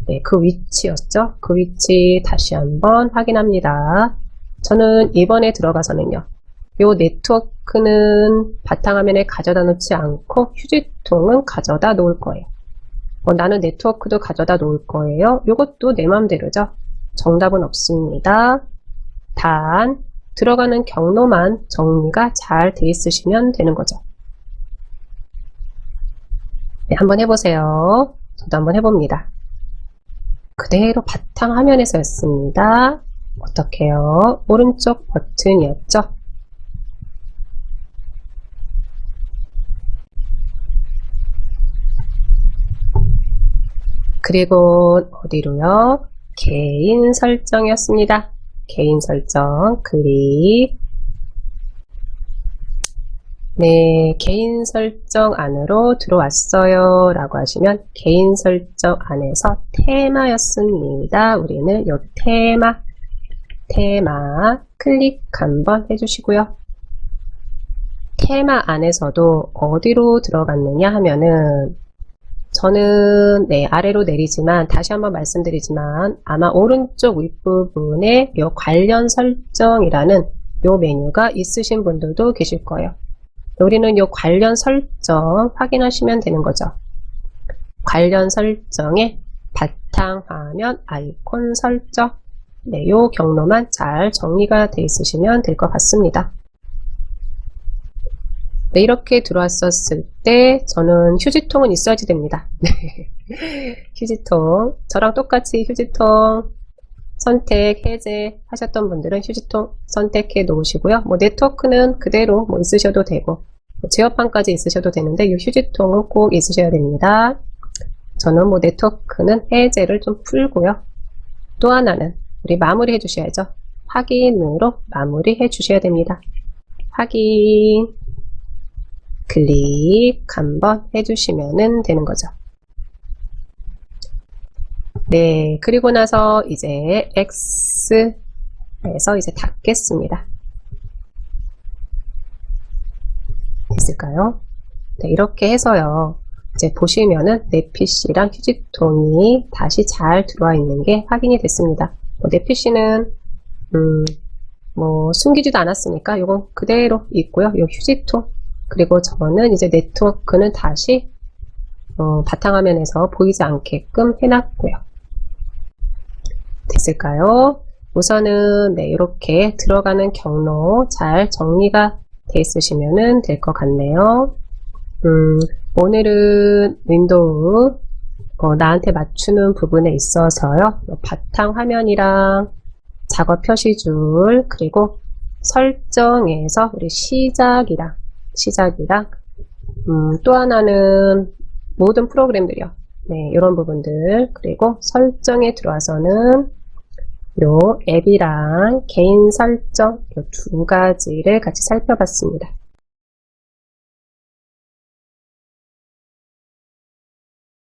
네, 그 위치였죠. 그 위치 다시 한번 확인합니다. 저는 이번에 들어가서는요, 요 네트워크는 바탕화면에 가져다 놓지 않고 휴지통은 가져다 놓을 거예요. 나는 네트워크도 가져다 놓을 거예요. 요것도 내 맘대로죠. 정답은 없습니다. 단 들어가는 경로만 정리가 잘 돼 있으시면 되는 거죠. 네, 한번 해보세요. 저도 한번 해봅니다. 그대로 바탕화면에서였습니다. 어떻게요? 오른쪽 버튼이었죠? 그리고 어디로요? 개인 설정이었습니다. 개인 설정 클릭. 네, 개인 설정 안으로 들어왔어요 라고 하시면 개인 설정 안에서 테마였습니다. 우리는 이 테마 클릭 한번 해주시고요. 테마 안에서도 어디로 들어갔느냐 하면은 저는 네, 아래로 내리지만 다시 한번 말씀드리지만 아마 오른쪽 윗부분에 이 관련 설정이라는 이 메뉴가 있으신 분들도 계실 거예요. 우리는 이 관련 설정 확인하시면 되는 거죠. 관련 설정에 바탕화면 아이콘 설정, 네, 이 경로만 잘 정리가 되어 있으시면 될 것 같습니다. 네, 이렇게 들어왔었을 때 저는 휴지통은 있어야지 됩니다. 휴지통, 저랑 똑같이 휴지통 선택, 해제 하셨던 분들은 휴지통 선택해 놓으시고요. 뭐 네트워크는 그대로 뭐 있으셔도 되고 뭐 제어판까지 있으셔도 되는데 이 휴지통은 꼭 있으셔야 됩니다. 저는 뭐 네트워크는 해제를 좀 풀고요. 또 하나는 우리 마무리 해 주셔야죠. 확인으로 마무리 해 주셔야 됩니다. 확인 클릭 한번 해주시면 되는 거죠. 네, 그리고 나서 이제 X에서 이제 닫겠습니다. 됐을까요? 네, 이렇게 해서요. 이제 보시면은 내 PC랑 휴지통이 다시 잘 들어와 있는 게 확인이 됐습니다. 내 PC는 뭐 숨기지도 않았으니까 이건 그대로 있고요. 이 휴지통 그리고 저는 이제 네트워크는 다시 바탕화면에서 보이지 않게끔 해놨고요. 됐을까요? 우선은 네, 이렇게 들어가는 경로 잘 정리가 돼 있으시면 될 것 같네요. 오늘은 윈도우 나한테 맞추는 부분에 있어서요. 바탕화면이랑 작업 표시줄 그리고 설정에서 우리 시작이랑 또 하나는 모든 프로그램들이요. 네, 이런 부분들 그리고 설정에 들어와서는 요 앱이랑 개인 설정 요 두 가지를 같이 살펴봤습니다.